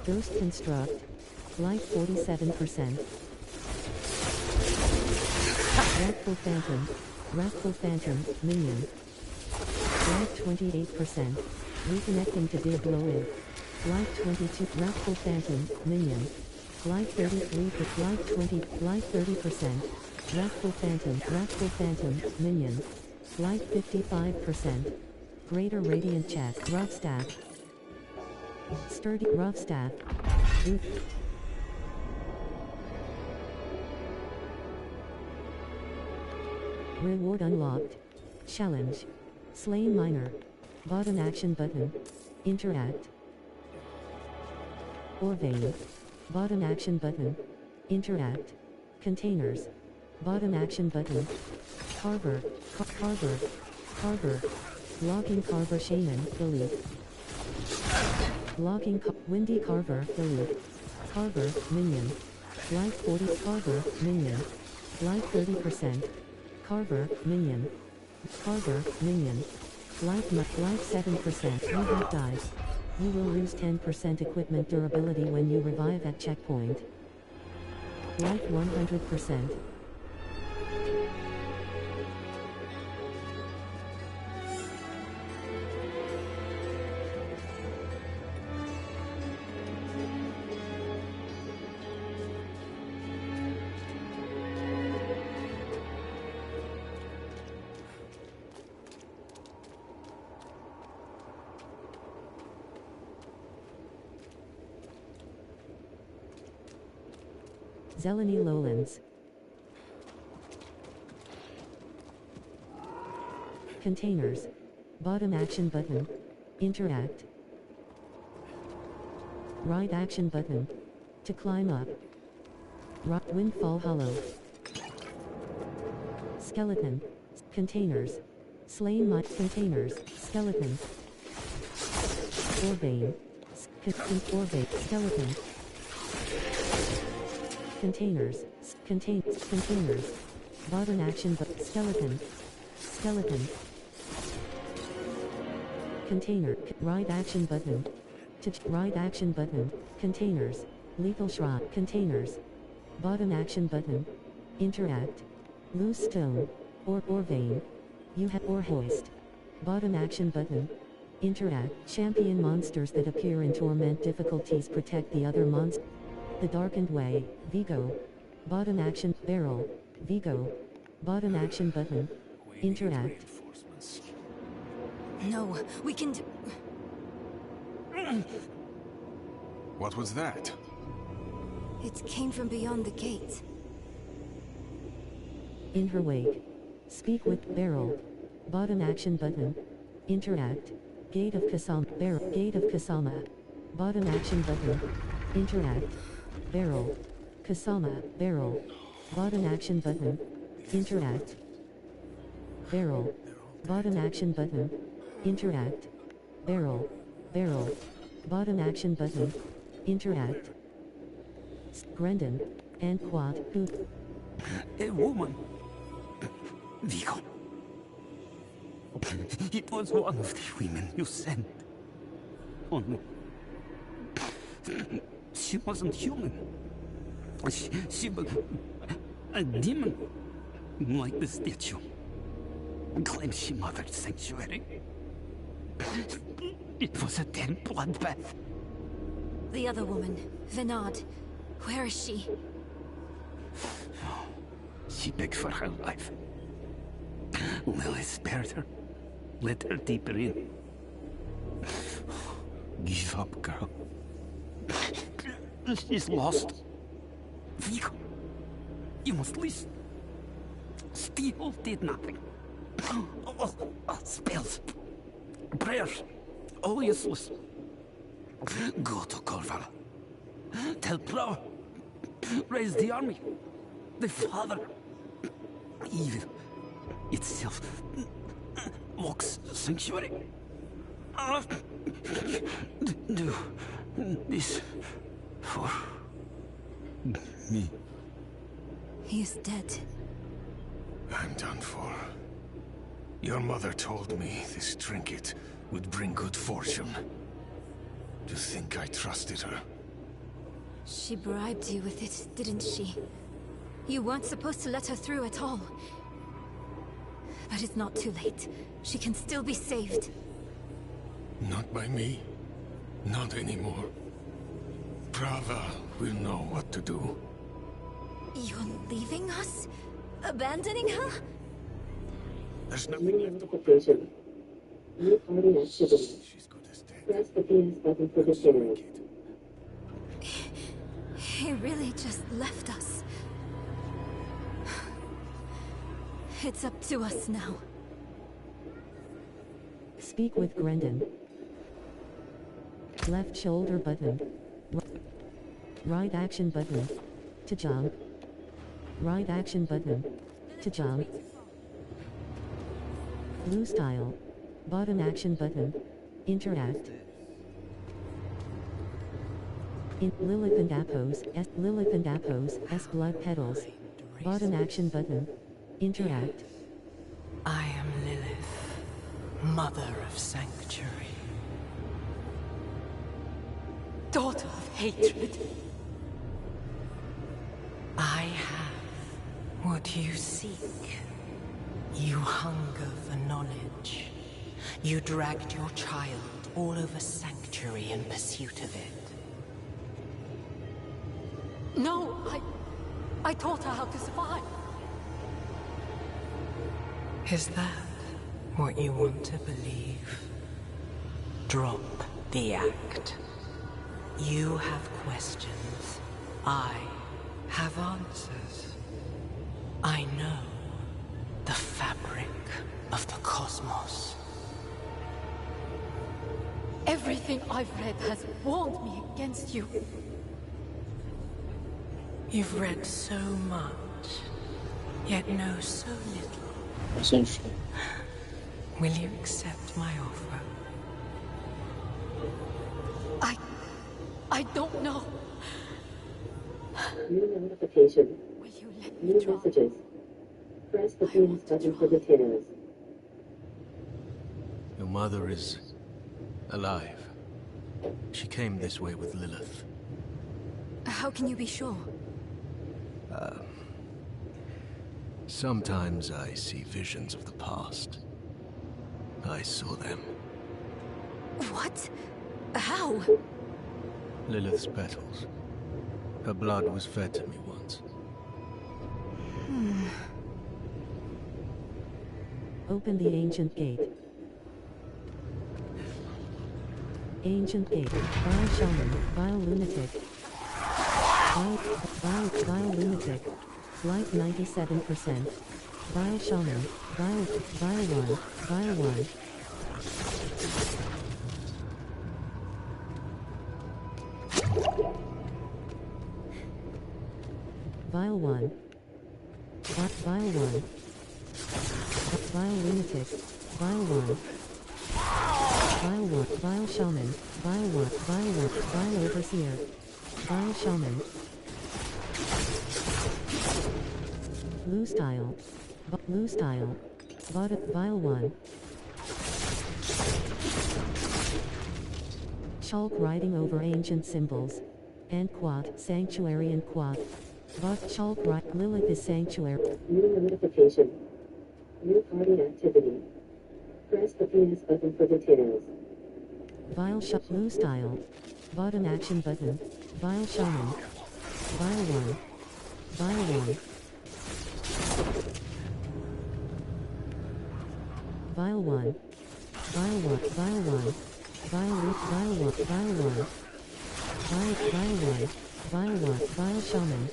Ghost Construct. Life 47%. Wrathful Phantom, Minion. Life 28%. Reconnecting to Diablo. Life 22. Wrathful Phantom, Minion. Life 33. Life 30%. Wrathful Phantom, Minion. Life 55%. Greater Radiant Chest. Rough Staff. Sturdy. Rough Staff. Booth. Reward unlocked. Challenge. Slain Miner. Bottom action button. Interact. Orvane. Bottom action button. Interact. Containers. Bottom action button. Carver. Locking Carver Shaman. Delete. Locking Windy Carver. Delete. Carver. Minion. Life 40. Carver. Minion. Life 30%. Carver. Minion. Carver. Minion. Life 7%. You have died. You will lose 10% equipment durability when you revive at checkpoint. Life 100%. Zeleny Lowlands. Containers. Bottom action button. Interact. Right action button. To climb up. Windfall Hollow. Skeleton. Containers. Slain Containers. Skeleton. Orvane. Skeleton. Containers. Containers. Bottom action but skeleton. Container. Right action button. Right action button. Containers. Lethal Shrine. Containers. Bottom action button. Interact. Loose stone. Orvane. You have hoist. Bottom action button. Interact. Champion monsters that appear in torment difficulties protect the other monsters. The Darkened Way, Vigo. Bottom action, barrel, Vigo. Bottom action button. Interact. No, we can do... What was that? It came from beyond the gate. In her wake. Speak with barrel. Bottom action button. Interact. Gate of Kasama. Barrel. Gate of Kasama. Bottom action button. Interact. Barrel. Kasama. Barrel. Bottom action button. Interact. Barrel. Bottom action button. Interact. Barrel. Bottom action button. Interact. Grendon. And Quad. Who? A woman. Vigo. It was one of the women you sent. Only... she wasn't human. She was a demon, like the statue. Claims she mothered sanctuary. It was a damn bloodbath. The other woman, Venard. Where is she? She begged for her life. Lily spared her. Let her deeper in. Give up, girl. She's lost. Vigo, you must listen. Steel did nothing. Spells, prayers, all useless. Go to Corval. Tell Pro. Raise the army. The father. Evil itself. Walks sanctuary. Do this for me. He is dead. I'm done for. Your mother told me this trinket would bring good fortune. To think I trusted her. She bribed you with it, didn't she? You weren't supposed to let her through at all. But it's not too late. She can still be saved. Not by me. Not anymore. Prava will know what to do. You're leaving us? Abandoning her? There's New notification. New party activity. Press the PS button for details. He really just left us. It's up to us now. Speak with Grendon. Left shoulder button. Right action button. To jump. Right action button. To jump. Blue style. Bottom action button. Interact. In Lilith and Apos, S blood petals. Bottom action button. Interact. I am Lilith, mother of sanctuary. Daughter of hatred. I have what you seek. You hunger for knowledge. You dragged your child all over sanctuary in pursuit of it. No, I taught her how to survive. Is that what you want to believe? Drop the act. You have questions. I have answers. I know the fabric of the cosmos. Everything I've read has warned me against you. You've read so much, yet know so little. That's interesting. Will you accept my offer? I don't know. New notification. New messages. Press the PS button for details. Your mother is alive. She came this way with Lilith. How can you be sure? Sometimes I see visions of the past. I saw them. What? How? Lilith's petals. Her blood was fed to me once. Open the ancient gate. Ancient gate. Vile shaman. Vile lunatic. Vile lunatic. Life 97%. Vile shaman. Vile one. Vile one. Vile one. Vile one. Vile lunatic. Vile one. Vile one. Vile shaman. Vile one. Vile one. Vile overseer. Vile shaman. Blue style. Blue style. Vile one. Shulk riding over ancient symbols. And quad. Sanctuary and quad. Shulk right. Lilith is sanctuary. New notification. New party activity. Press the PS button for details. Vile blue style. Bottom action button. Vile shaman. Vile one. Vile one. Vile one. Vile one. Vile one. Vile one. Vile one. Vile one. Vile one. Vile one, vile shaman.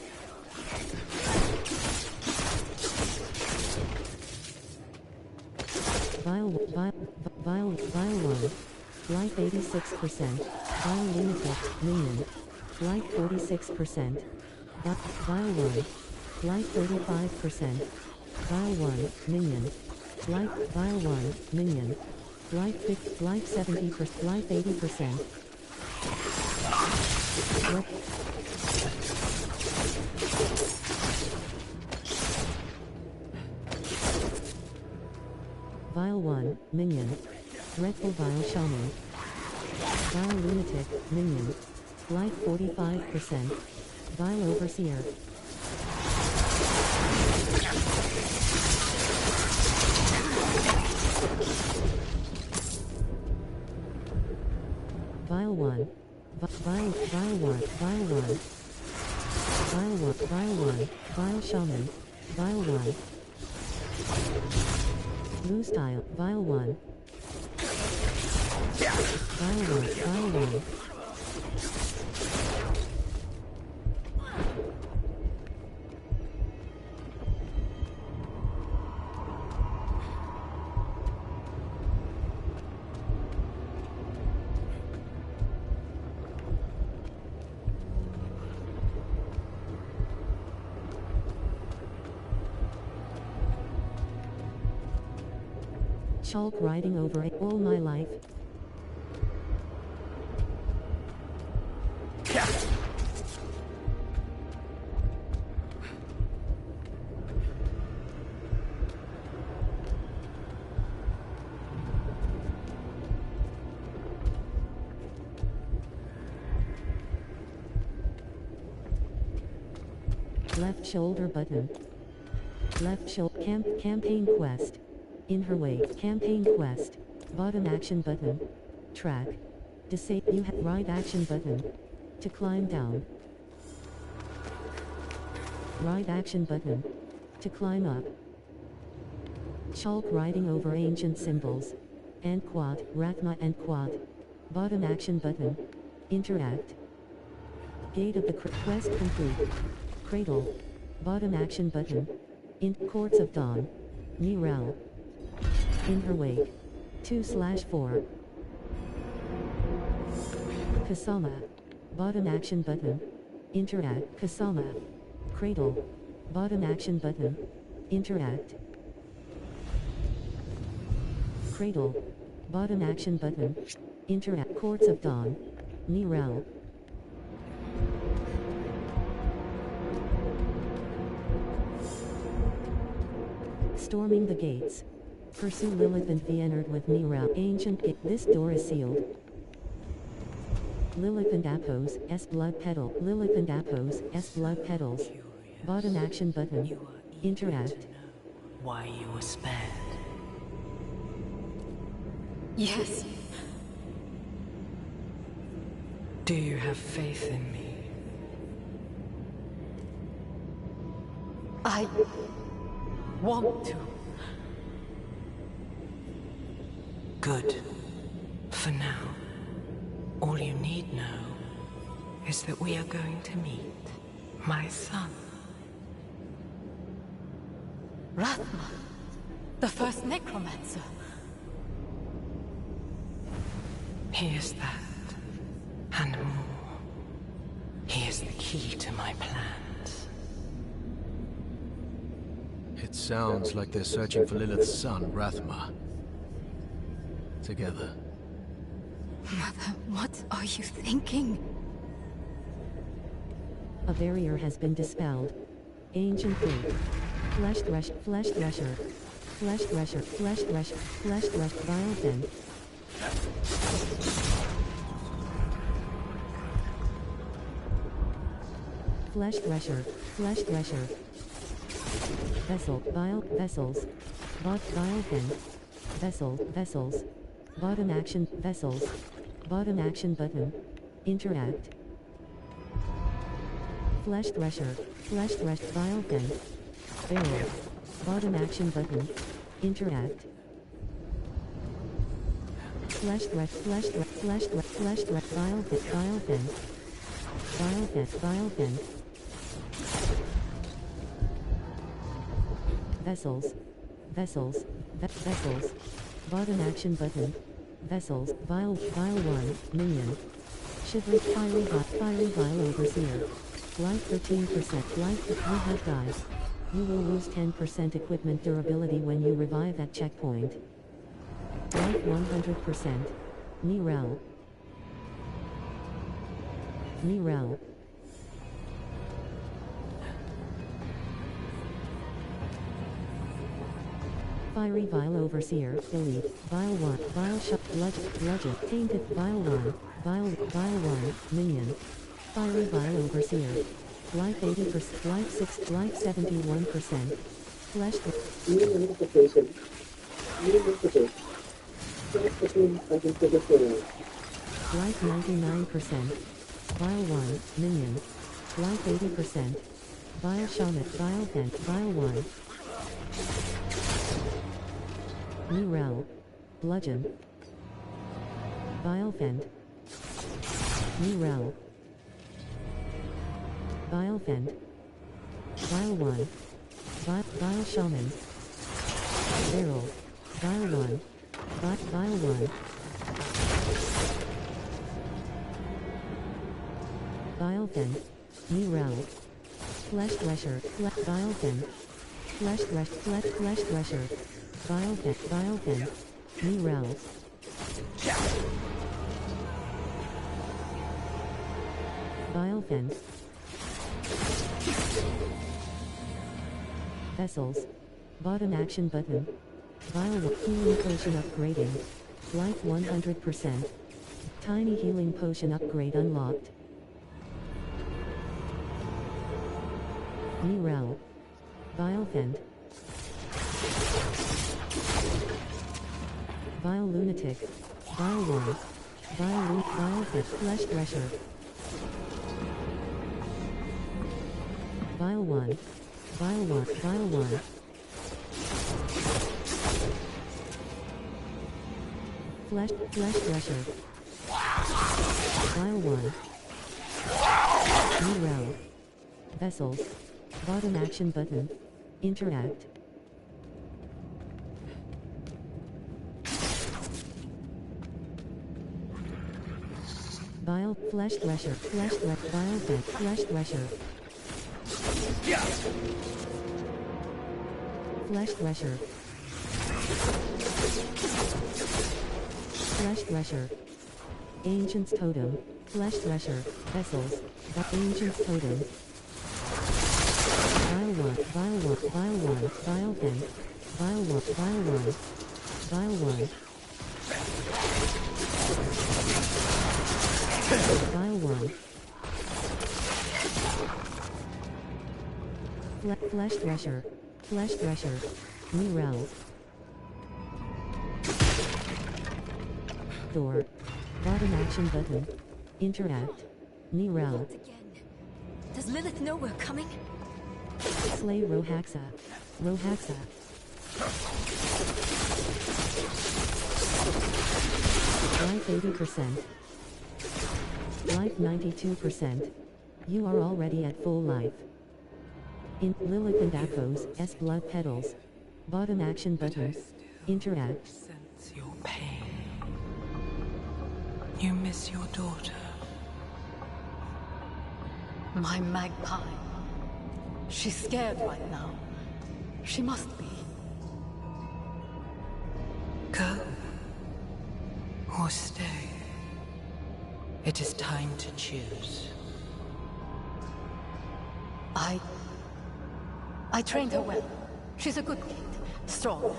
Vile one. Life 86%. Vile lunatic, minion. Life 46%. Vile one. Life 35%. Vile one, minion. Life, vile one, minion. Life 70%, life 80%. What? Vile one, minion. Dreadful vile shaman. Vile lunatic, minion. Life 45%. Vile overseer. Vile one. Vile one. Vile shaman. Vile one. Blue style. Vile one. Vile one. Chalk riding over it all my life. Left shoulder button. Left shoulder campaign quest. In her way, campaign quest. Bottom action button. Track. Disable. You have right action button. To climb down. Right action button. To climb up. Chalk riding over ancient symbols. And quad, Rathma and quad. Bottom action button. Interact. Gate of the quest complete. Cradle. Bottom action button. In Courts of Dawn. Nirel. In her wake. 2/4. Kasama. Bottom action button. Interact. Kasama. Cradle. Bottom action button. Interact. Cradle. Bottom action button. Interact. Courts of Dawn. Nirel. Storming the gates. Pursue Lilith and be entered with Nirel. Ancient gate. This door is sealed. Lilith and Apos, S blood petal. Lilith and Apos, S blood petals. Bottom action button. Interact. Why you were spared. Yes. Do you have faith in me? I want to. Good. For now, all you need know is that we are going to meet my son. Rathma, the first necromancer. He is that, and more. He is the key to my plans. It sounds like they're searching for Lilith's son, Rathma. Together. Mother, what are you thinking? A barrier has been dispelled. Ancient gate. Flesh thresher, flesh thresher. Flesh thresher, flesh thresher, flesh thresher, vile fin. Flesh thresher, flesh thresher. Vessel, vile, vessels. Vile fin. Vessels. Bottom action, vessels. Bottom action button. Interact. Flesh thresher, vile fin. Barrel. Bottom action button. Interact. Flesh threat, vile fin. Biofend. Vessels. Bottom action button. Vessels. Vile 1. Minion. Shivering fiery vile overseer. Life 13%. Life you have died. You will lose 10% equipment durability when you revive at checkpoint. Life 100%. Nirel. Fiery Vile Overseer, Elite, Vile 1, Vile Shot, Bludgeon, Tainted, Vile 1, Vile 1, Minion. Fiery Vile Overseer. Life 80%, Life 6, Life 71%. Flesh. New notification. New messages. Press between buttons to display. Life 99%. Vile 1, Minion. Life 80%. Vile Shaman, Vile Vent, Vile 1. Nirel. Bludgeon. Vile Fend. Nirel. Vile Fend. Vile 1. Vile Shaman. Barrel. Vile 1. Vile 1. Vile Fend. Nirel. Flesh Thresher. Vile Fend. Flesh Thresher. Vile Fend. Nirel. Vile Fend. Vessels. Bottom action button. Vile healing potion upgrading. Life 100%. Tiny healing potion upgrade unlocked. Nirel. Vile Fend. Vile Lunatic. Vile 1. Vile Fend. Flesh Thresher. Vile 1. Vile 1. Flesh Thresher. Vile 1. Nirel. Vessels. Bottom action button. Interact. Vile Flesh Thresher. Vile Fend. Flesh Thresher. Flesh Thresher. Flesh Thresher. Ancient's Totem. Flesh Thresher. Vessels. Ancient's Totem. Vile 1. Vile Fend. Vile 1. Vile 1. Vile 1. Flesh Thresher. Nirel. Door. Bottom action button. Interact. Nirel. Does Lilith know we're coming? Slay Rohaxa. Life 80%. Life 92%. You are already at full life. In Lilith and Akos, S blood petals. Bottom action button. Interact. Sense your pain. You miss your daughter. My magpie. She's scared right now. She must be. Go. Or stay. It is time to choose. I trained her well. She's a good kid. Strong.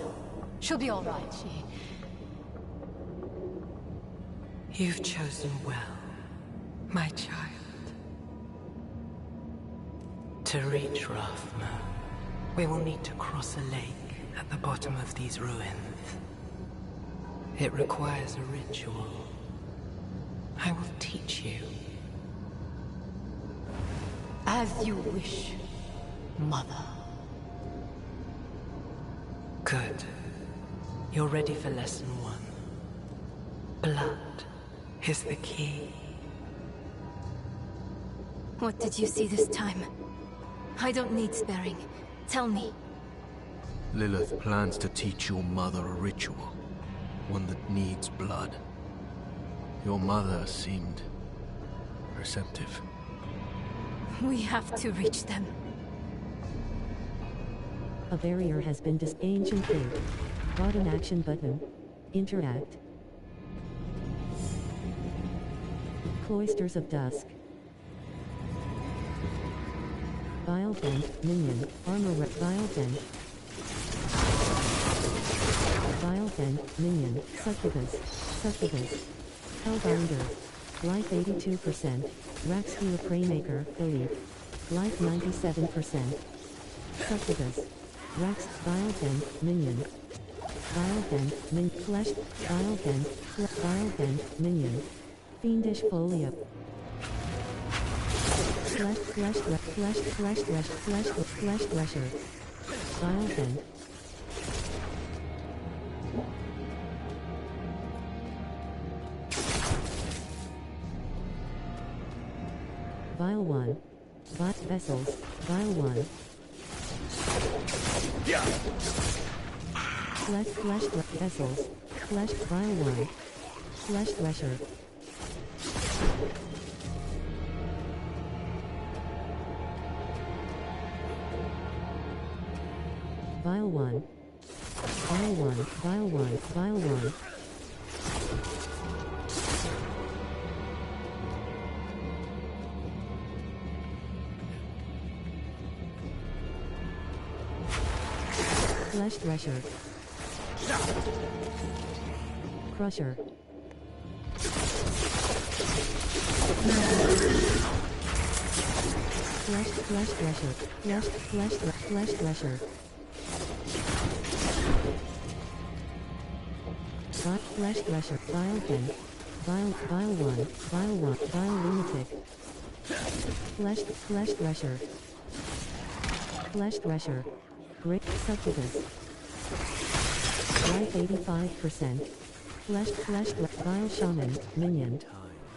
She'll be all right, You've chosen well, my child. To reach Rathma, we will need to cross a lake at the bottom of these ruins. It requires a ritual. I will teach you. As you wish, Mother. Good. You're ready for lesson 1. Blood is the key. What did you see this time? I don't need sparing. Tell me. Lilith plans to teach your mother a ritual. One that needs blood. Your mother seemed receptive. We have to reach them. A barrier has been ancient cave. Button action button. Interact. Cloisters of Dusk. Vilepent, minion, armor Vilepent. Vilepent, minion, succubus, Hellbinder. Life 82%. Raxhua Praymaker, elite. Life 97%. Succubus. Rax, Vilepent, minion. Vilepent, flesh, Vilepent, minion. Fiendish folio. Flesh thresher. Vilepent. Vile 1. Vessels. Vile 1. Flesh vessels. Flesh Vile 1. Flesh thresher. Vile 1. Vile 1. Vile 1. Vile 1. Flesh thresher. Crusher. Flesh thresher. Flesh thresher. Flesh thresher. Vilepent. Vile 1. Vile 1. Vile lunatic. Flesh thresher. Flesh thresher. Great succubus. Life 85%. Flesh Vile shaman, minion.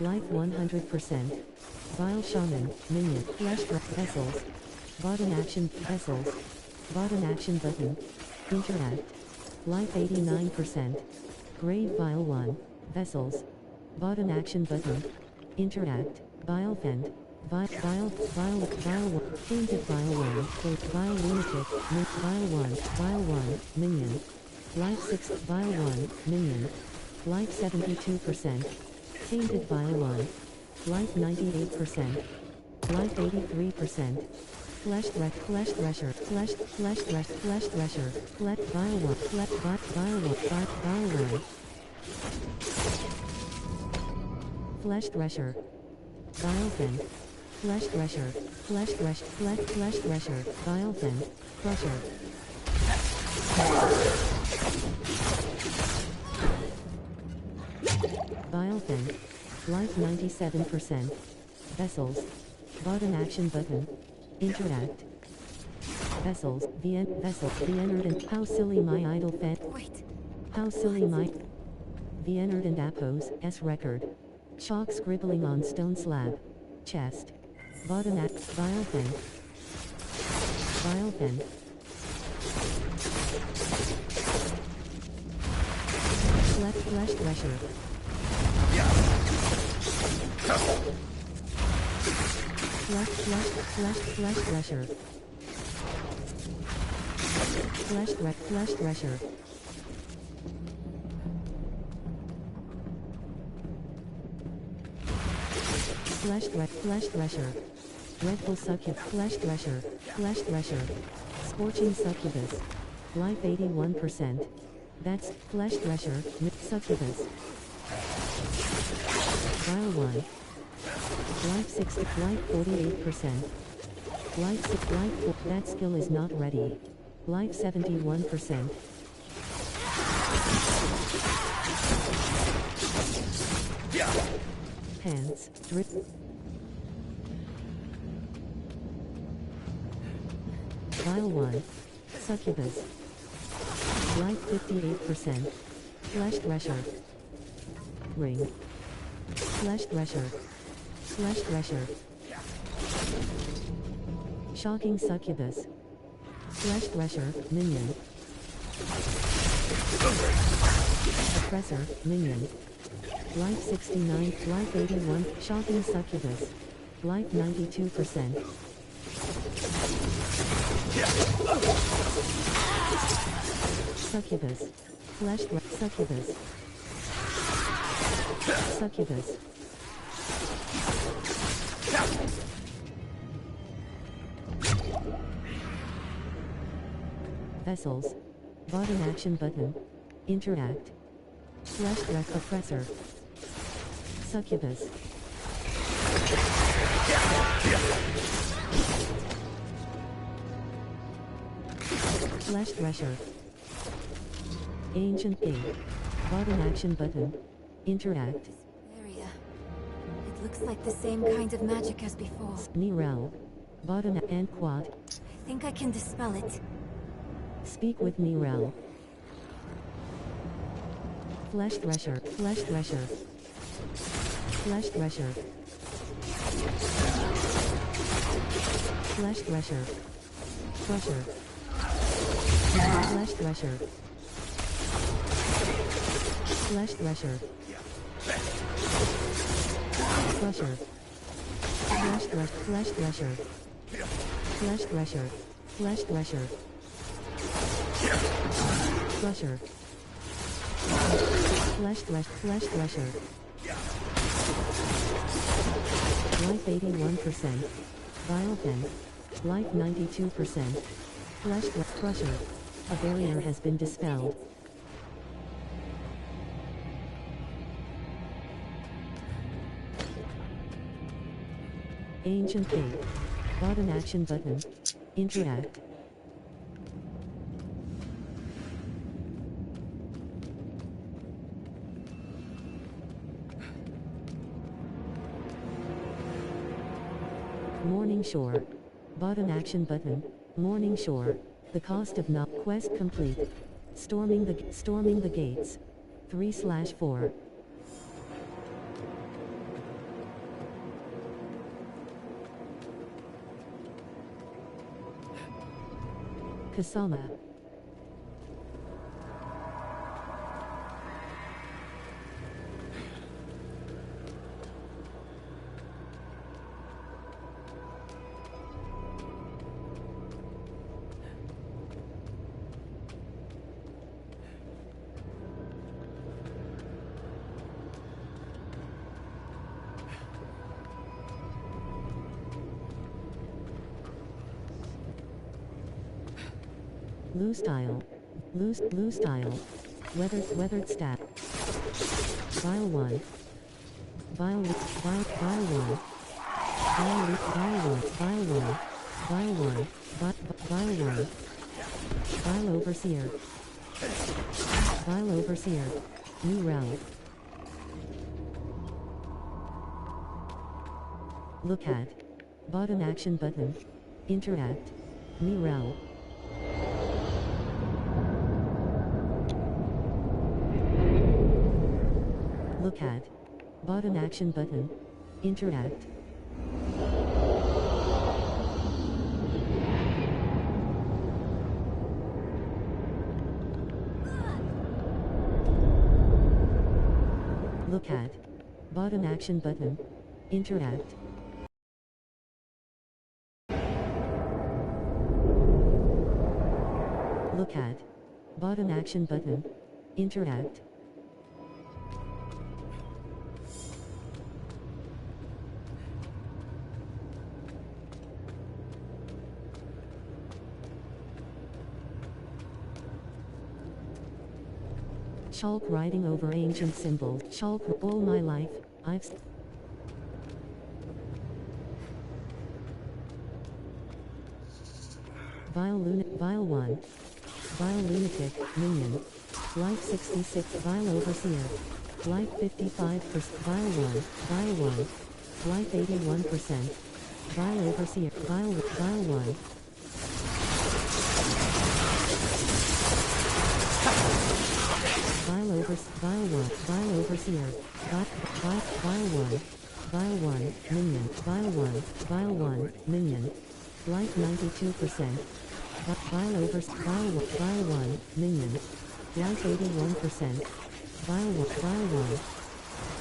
Life 100%. Vile shaman, minion. Flesh vessels. Button action vessels. Button action button. Interact. Life 89%. Grave Vile 1. Vessels. Button action button. Interact. Vilepent. Vile 1. Tainted Vile 1. Vile lunatic. Vile 1. Vile 1. Minion. Life 6. Vile 1. Minion. Life 72%. Tainted Vile 1. Life 98%. Life 83%. Flesh thresher. Flesh thresher. Vile 1. Vile 1. Flesh thresher. Vilepent. Flesh thresher. Flesh thresher. Vilepent. Crusher. Vilepent. Life 97%. Vessels. Button action button. Interact. Vessels. The Enerd and how silly my idol fed. Wait. How silly my. The Enerd and Apos, S record. Chalk scribbling on stone slab. Chest. Button at Vilepent. Vilepent. Flesh thresher. Flesh thresher. Flesh thresher. Flesh thresher. Dreadful succubus. Flesh thresher. Scorching succubus. Life 81%. That's flesh thresher. Succubus. Vile 1. Life 6. Life 48%. Life 6. Life 4. That skill is not ready. Life 71%. Hands. Drip. Vile 1. Succubus. Life 58%. Flesh thresher. Ring. Flesh thresher. Shocking Succubus. Flesh Thresher, minion. Oppressor, minion. Life 69, life 81, Shocking Succubus. Life 92%. Succubus. Flesh Succubus. Succubus. Vessels. Bottom action button. Interact. Flesh Threat Oppressor. Succubus. Flesh Thresher. Ancient Gate. Bottom action button. Interact. Area. It looks like the same kind of magic as before. Nirel. Bottom and quad. I think I can dispel it. Speak with Nirel. Flesh Thresher. Flesh Thresher. Flesh Thresher. Flesh Thresher. Thresher. Flesh Thresher. Flesh Thresher. Thresher. Flesh Thresher. Flesh Thresher. Flesh Thresher. Flesh Thresher. Thresher. Flesh Thresher. Flesh Thresher. Life 81%. Biofen. Life 92%. Flesh Crusher. A barrier has been dispelled. Ancient Gate. Bottom action button. Interact. Morning Shore. Bottom action button. Morning Shore. The cost of not quest complete. Storming the gates. 3/4. Kasama. Loose tile. Loose tile. Weathered stat. Vile 1. Vile 1. Vile 1. Vile 1. Vile 1. Vile 1. Vile Overseer. Vile Overseer. New realm. Look at. Bottom action button. Interact. New realm. Look at. Bottom action button. Interact. Look at. Bottom action button. Interact. Look at. Bottom action button. Interact. Chalk writing over ancient symbols. Chalk all my life, I've Vile 1. Vile Lunatic, Minion. Life 66, Vile Overseer. Life 55%, Vile 1, Vile 1. Life 81%. Vile Overseer, Vile 1. Vile Overseer, Vile 1, Minion, Vile 1, Minion, Life 92%. Vile 1, minion. Life 81%. Vile 1.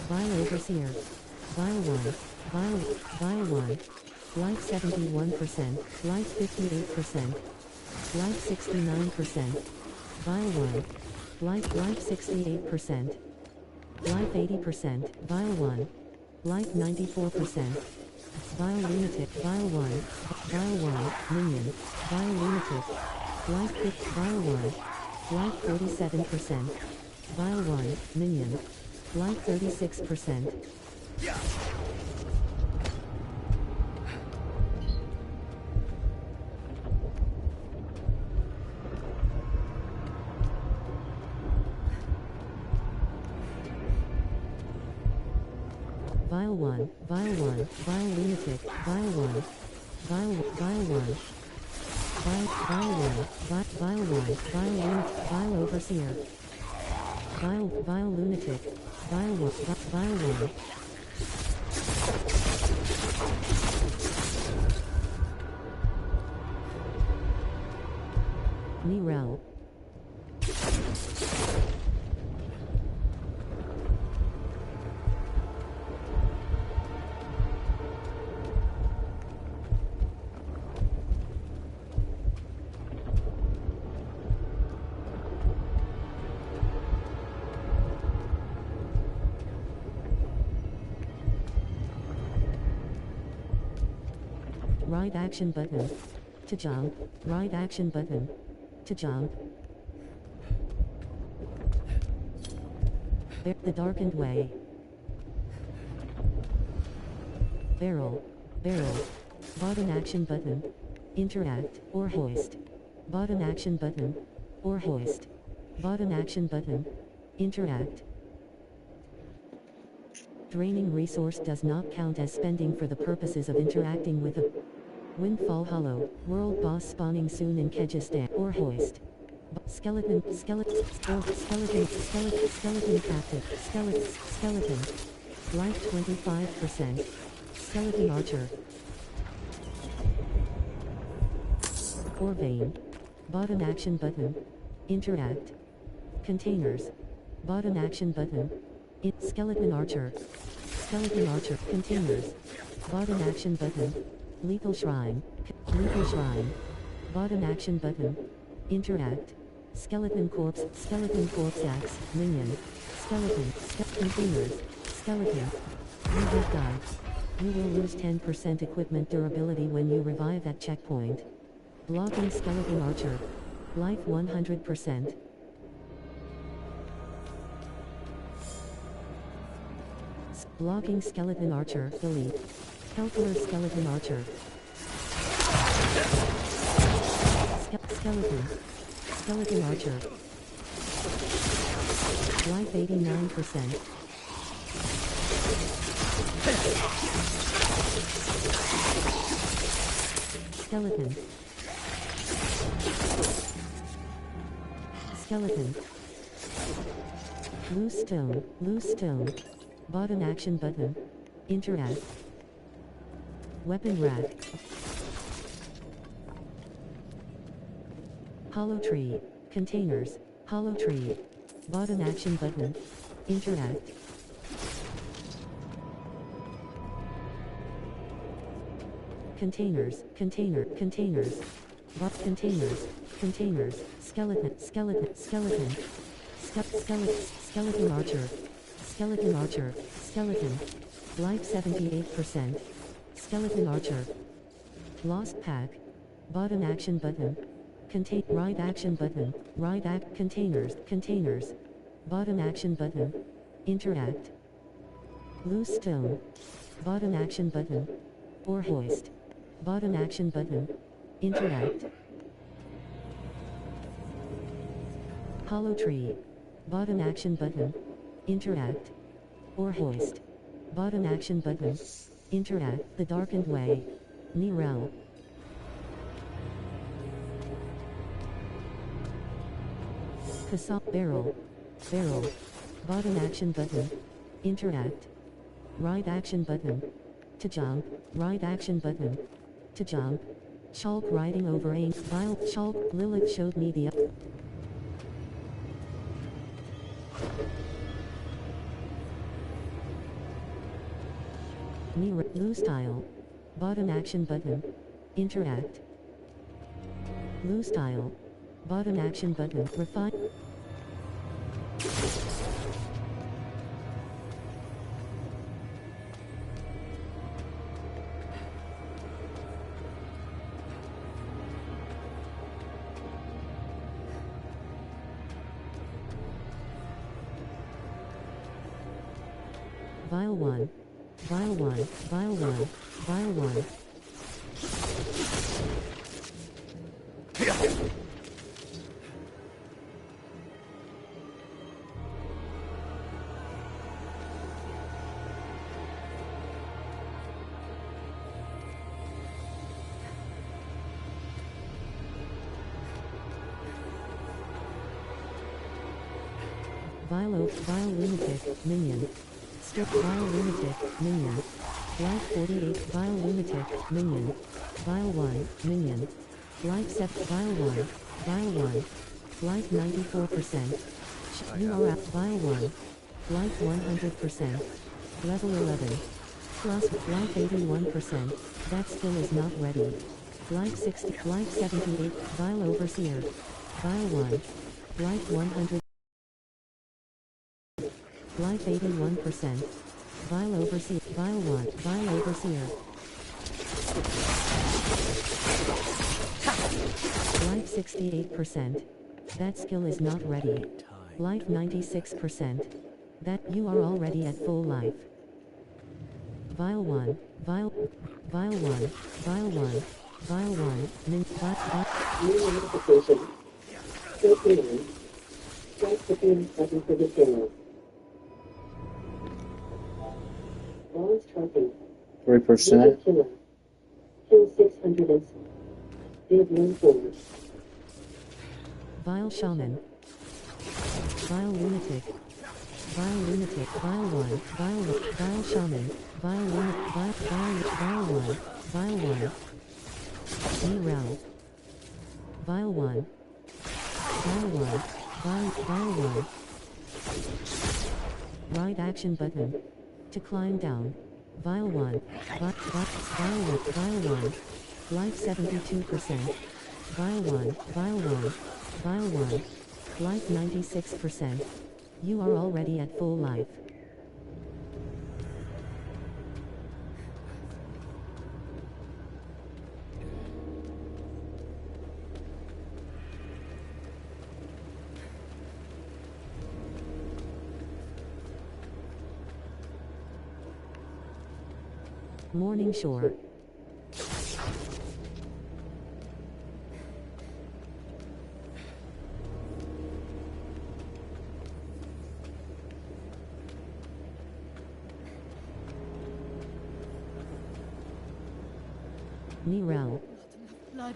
Vile overseer. Vile 1. Life 71%. Life 58%. Life 69%. Vile 1. Life 68%. Life 80%. Vile 1. Life 94%. Vile lunatic. Vile 1. Vile 1. Minion. Vile lunatic. Life 50. Vile 1. Life 47%. Vile 1. Minion. Life 36%. Vile 1, Vile 1, Vile lunatic, Vile 1, Vile 1, Vile 1, Vile lunatic, Vile overseer, Vile lunatic, Vile 1, Vile 1. Nirel. Right action button. To jump. Right action button. To jump. The darkened way. Barrel. Bottom action button. Interact or hoist. Bottom action button. Or hoist. Bottom action button. Interact. Draining resource does not count as spending for the purposes of interacting with a Windfall Hollow, world boss spawning soon in Kyrgyzstan, or hoist. Skeleton captive, skeleton. Life 25%. Skeleton archer. Or vein. Bottom action button. Interact. Containers. Bottom action button. Skeleton archer. Containers. Bottom action button. Lethal shrine. Bottom action button. Interact. Skeleton corpse axe, minion. Containers. Skeleton. You have died. You will lose 10% equipment durability when you revive at checkpoint. Blocking skeleton archer. Life 100%. Blocking skeleton archer, delete. Helper skeleton archer. Skeleton archer. Life 89%. Skeleton. Loose stone. Bottom action button. Interact. Weapon rack. Hollow tree. Containers. Hollow tree. Bottom action button. Interact. Containers. Containers. Containers. Skeleton. Skeleton archer. Skeleton. Life 78%. Skeleton archer. Lost pack. Bottom action button. Right action button. Containers. Bottom action button. Interact. Loose stone. Bottom action button. Or hoist. Bottom action button. Interact. Hollow tree. Bottom action button. Interact. Or hoist. Bottom action button. Interact. The darkened way. Nirel. Barrel. Bottom action button. Interact. Right action button. To jump. Right action button. To jump. Shulk riding over a vile Shulk. Lilith showed me the Lose tile. Bottom action button. Interact. Lose tile. Bottom action button. Refine. Vial 1. Vial 1. Vial 1. Vial 1. Vial lunatic, minion. Strip Vial lunatic, minion. Life 48, Vial lunatic, minion. Vial 1, minion. Life 7, Vial 1, Vial 1. Life 94%. You are at Vial 1. Life 100%. Level 11. Plus, life 81%. That skill is not ready. Life 60, life 78, Vial overseer. Vial 1. Life 100. Life 81%. Vial overseer. Vial 1. Vial overseer. Life 68%. That skill is not ready. Life 96%. That you are already at full life. Vial 1. Vial 1. Vial 1. Vial 1. New notification. 13. Press the green button for details. Bronze trophy. 3%. Killer. Kill 600 and did 1 4. Vile shaman. Vile lunatic. Vile lunatic. Vile 1. Vile shaman. Vile lunatic. Vile 1. Vile 1. Nerel. Vile 1. Vile 1. Vile 1. Right action button. To climb down. Vile 1. Vile 1. Life 72%. Vile 1. Vile 1. Vile 1. Life 96%. You are already at full life. Morning Shore. Nerel. Blood.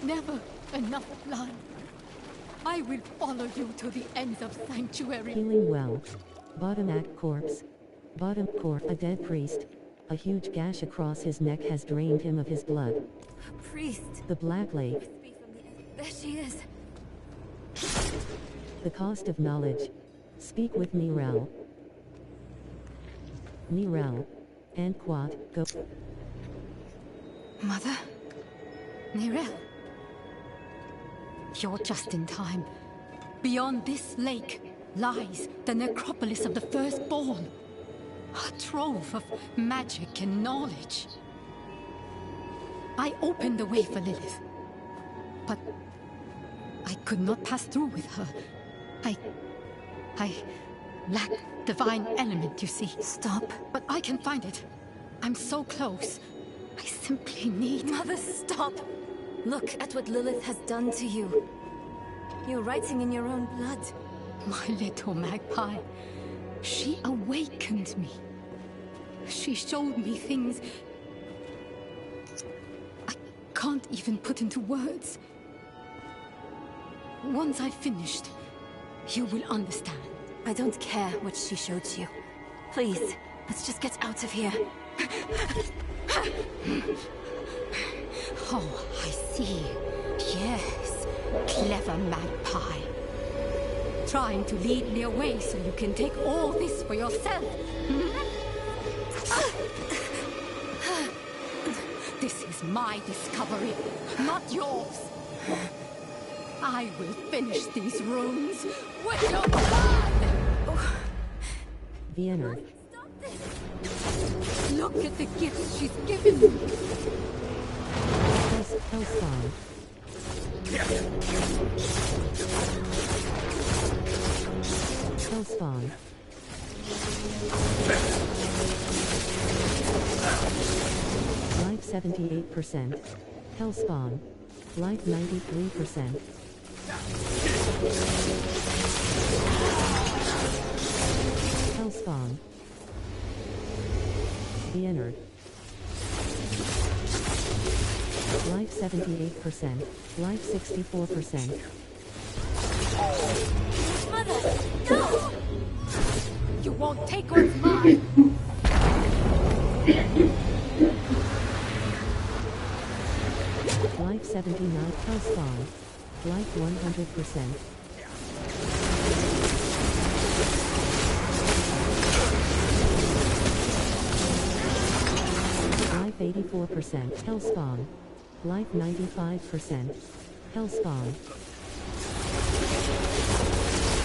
Never enough blood. I will follow you to the ends of Sanctuary. Healing well. Bottom act corpse. Bottom corpse. A dead priest. A huge gash across his neck has drained him of his blood. A priest. The Black Lake. There she is. The cost of knowledge. Speak with Nerel. Nerel. And Quat, go. Mother? Nerel? You're just in time. Beyond this lake lies the necropolis of the Firstborn. A trove of magic and knowledge. I opened the way for Lilith, but I could not pass through with her. I lack divine element, you see. Stop. But I can find it. I'm so close. I simply need... Mother, stop! Look at what Lilith has done to you. You're writing in your own blood. My little magpie. She awakened me. She showed me things I can't even put into words. Once I've finished, you will understand. I don't care what she showed you. Please, let's just get out of here. Oh, I see. Yes, clever magpie. Trying to lead me away so you can take all this for yourself. This is my discovery, not yours. I will finish these runes with your blood! Vienna. Look at the gifts she's given me. Hellspawn. Hellspawn. Life 78%. Hellspawn. Life 93%. Hellspawn. Vienna. Life 78%. Life 64%. Mother, no! You won't take what's mine! Life 79. Hellspawn. Life 100%. Life 84%. Hellspawn. Life 95%. Hellspawn.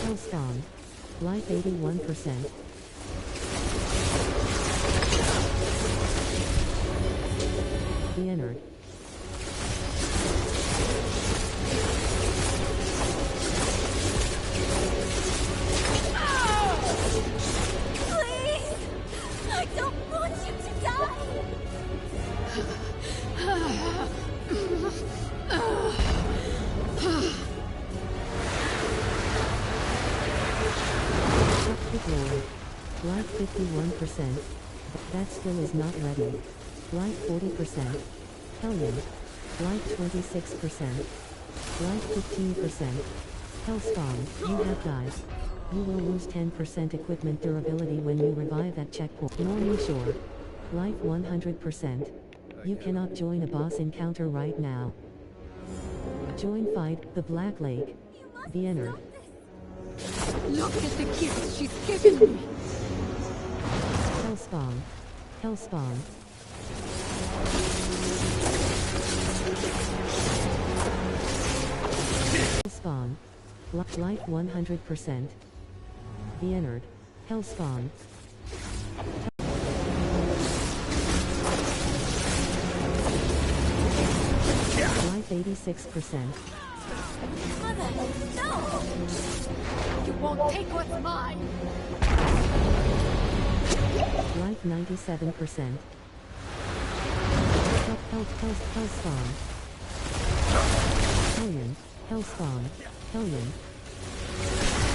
Hellspawn. Life 81%. Vienna. Please! I don't want you to die! Good lord. Life 51%. That skill is not ready. Life 40%. Hellion. Life 26%. Life 15%. Hellspawn, you have died. You will lose 10% equipment durability when you revive at checkpoint. Morning Shore. Life 100%. You cannot join a boss encounter right now. Join fight, the Black Lake. Vienna. Look at the gifts she's given me! Hellspawn. Hellspawn. Hellspawn. Life 100%. Vienna. Hellspawn. Life 86%. Mother, no! You won't take what's mine! Life 97%. Hellspawn. Hellion. Hellspawn. Hellion.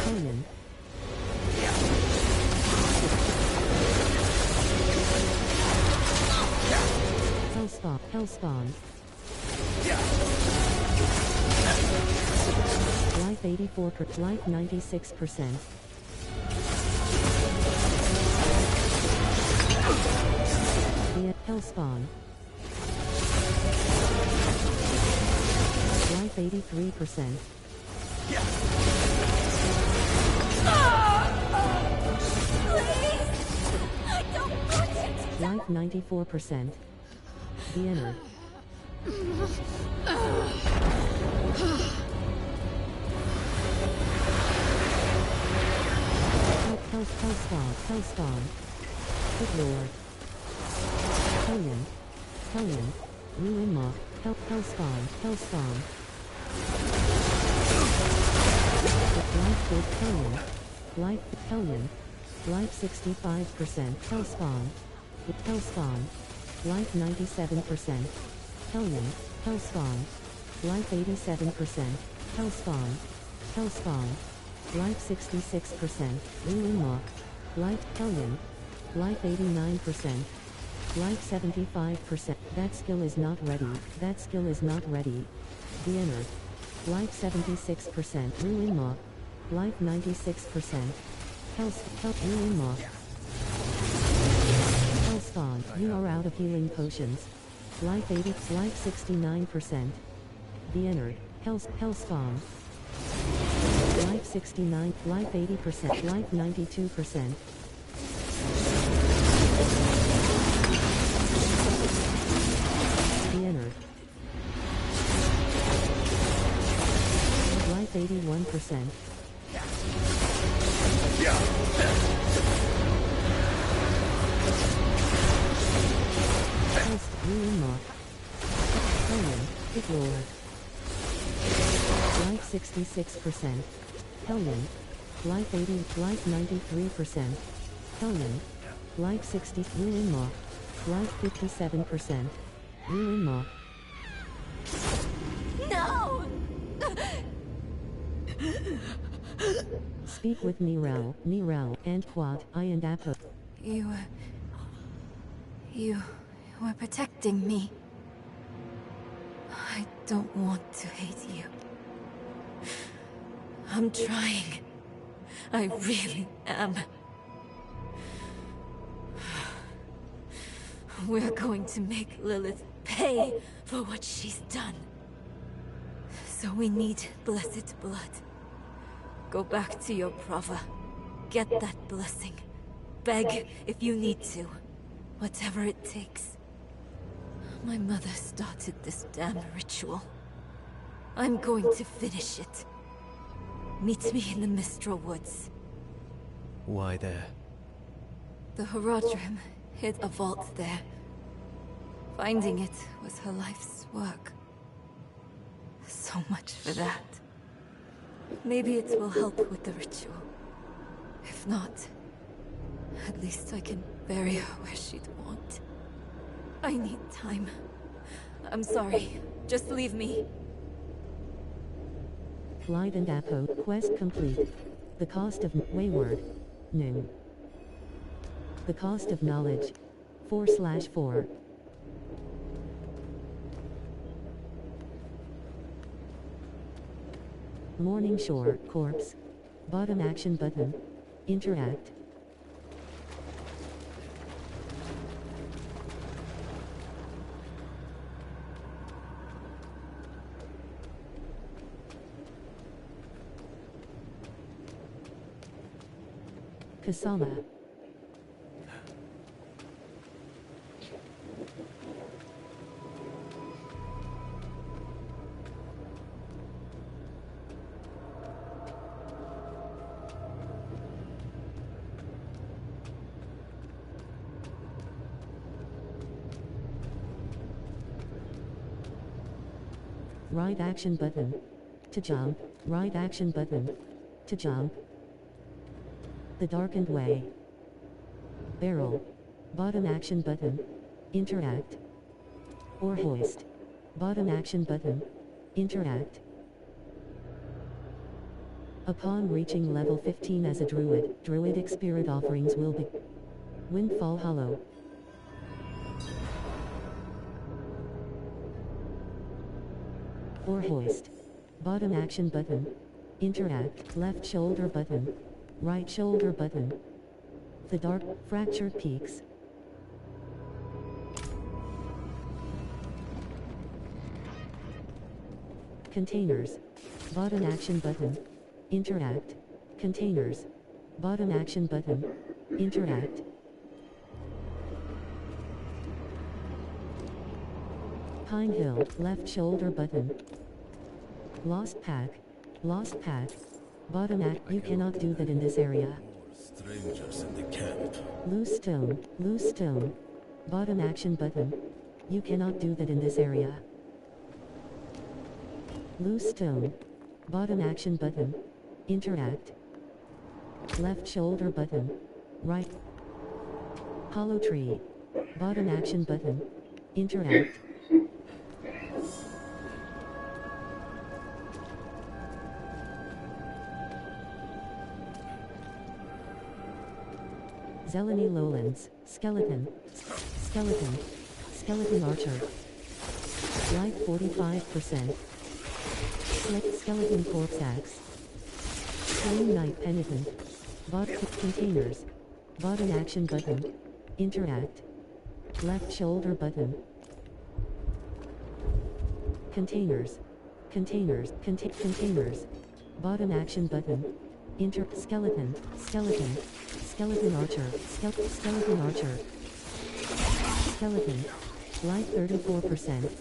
Hellion. Hellspawn. Hellspawn. Life 84%. Life 96%. Hellspawn. Life 83%. Please! I don't want you to die! Life 94%. Vienna. Hellspawn. Hellspawn. Good lord. Hellion. Hellion. Ruin Mock. Hellspawn. Hellspawn. Life good. Hellion. Life. Hellion. Life 65%. Hellspawn. Hellspawn. Life 97%. Hellion. Hellspawn. Life 87%. Hellspawn. Hellspawn. Life 66%. Ruin Mock. Life. Hellion. Life 89%. Life 75%. That skill is not ready. That skill is not ready. Vienna. Life 76%. Ruin Mock. Life 96%. Ruin Mock. Hellspawn. You are out of healing potions. Life 80, life 69%. The Ennard, Hellspawn. Life 69, life 80%, life 92%. The Ennard. Life 81%. Ruin Moth. Hellion, Big Lord. Life 66%. Hellion. Life 80, life 93%. Hellion. Life 60, Ruin Moth. Life 57%. Ruin Moth. No! Speak with Nirel, and Quat, I and Apo. You were protecting me. I don't want to hate you. I'm trying. I really am. We're going to make Lilith pay for what she's done. So we need blessed blood. Go back to your Prava. Get that blessing. Beg if you need to. Whatever it takes. My mother started this damn ritual. I'm going to finish it. Meet me in the Mistral Woods. Why there? The Horadrim hid a vault there. Finding it was her life's work. So much for that. Maybe it will help with the ritual. If not, at least I can bury her where she'd want. I need time. I'm sorry. Just leave me. Clyde and Apo, quest complete. The cost of wayward. New. The cost of knowledge. 4/4. Morning Shore, corpse. Bottom action button. Interact. Kasama. Right action button. To jump. Right action button. To jump. The Darkened Way. Barrel. Bottom action button. Interact. Or hoist. Bottom action button. Interact. Upon reaching level 15 as a druid, druidic spirit offerings will be Windfall Hollow. Or hoist. Bottom action button. Interact. Left shoulder button. Right shoulder button. The Dark, Fractured Peaks. Containers. Bottom action button. Interact. Containers. Bottom action button. Interact. Pine Hill, left shoulder button. Lost Pack. Lost Pack. Bottom act. You cannot do that in this area. Strangers in the camp. Loose stone. Loose stone. Bottom action button. You cannot do that in this area. Loose stone. Bottom action button. Interact. Left shoulder button. Right. Hollow tree. Bottom action button. Interact. Zeleny Lowlands. Skeleton. Skeleton. Skeleton Archer. Life 45%. Skeleton Corpse Axe. Flame Knight Penitent. Containers. Bottom action button. Interact. Left shoulder button. Containers. Containers. Bottom action button. Skeleton archer. Skeleton archer. Skeleton. Life 34%.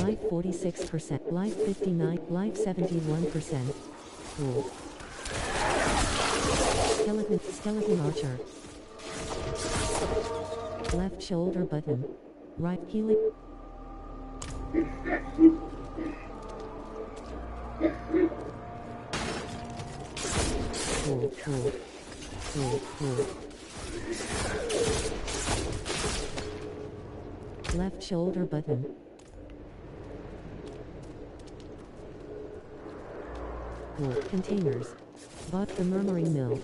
Life 46%. Life 59. Life 71%. Cool. Skeleton archer. Left shoulder button. Right healing. Cool. Left shoulder button. Cool. Containers. Bought the murmuring mill.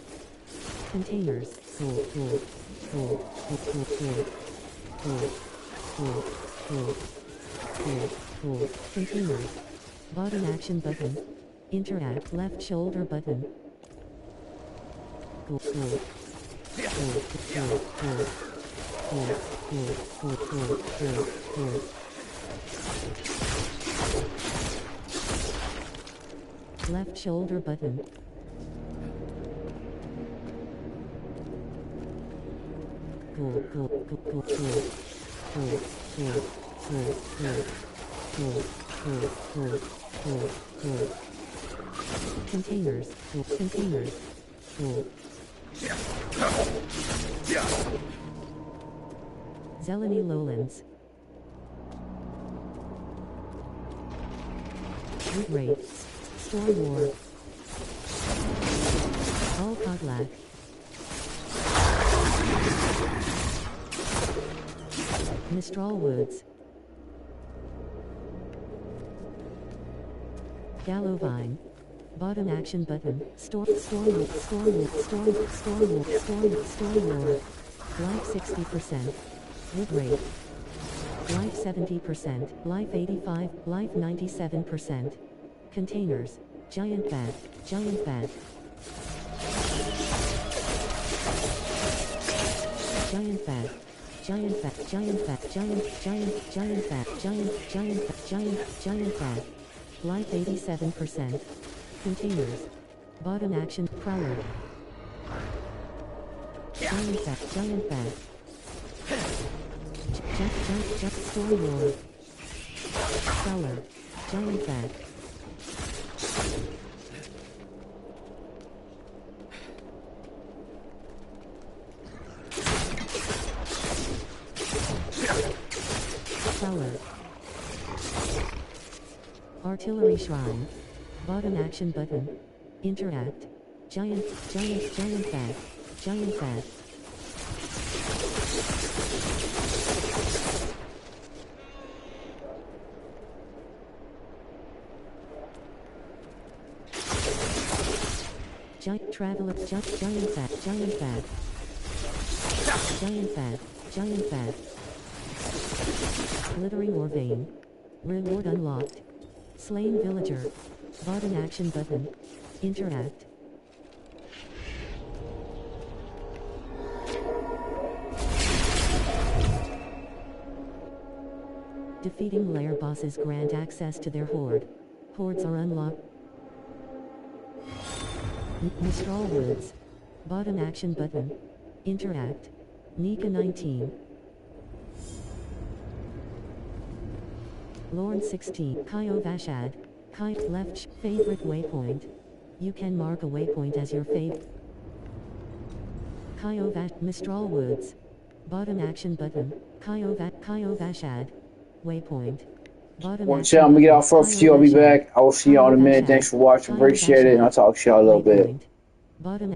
Containers. Cool. Containers. Bottom action button. Interact. Left shoulder button. Cool. Left shoulder button. Cool. Containers. Cool. Zeleny Lowlands. Wood Raid. Storm War. All Kodlak. Mistral Woods. Gallovine. Bottom action button. Storm War. Life 60%. Wood rate. Life 70%. Life 85. Life 97%. Containers. Giant bat. Giant bat. Giant bat. Giant bat. Giant bat. Giant bat. Life 87%. Containers. Bottom action. Prowler. Giant bat. Giant bat. Storm War. Prowler. Giant bat. Prowler. Artillery Shrine. Bottom action button. Interact. Giant bat. Giant bat. Giant traveler. Giant bat. Giant bat. Giant bat. Giant bat. Glittering or vein. Reward unlocked. Slain villager. Bottom action button. Interact. Defeating lair bosses grant access to their horde. Hordes are unlocked. Mistral Woods. Bottom action button. Interact. Nika 19. Lorne 16. Kaio Vashad. Kai left favorite waypoint. You can mark a waypoint as your favorite. Kaio Mistral Woods. Bottom action button. Kaio Vashad. Waypoint. Bottom Well, I'm gonna get off for a few. I'll be back. I will see y'all in a minute. Thanks for watching. Appreciate it. And I'll talk to y'all a little bit. Bottom.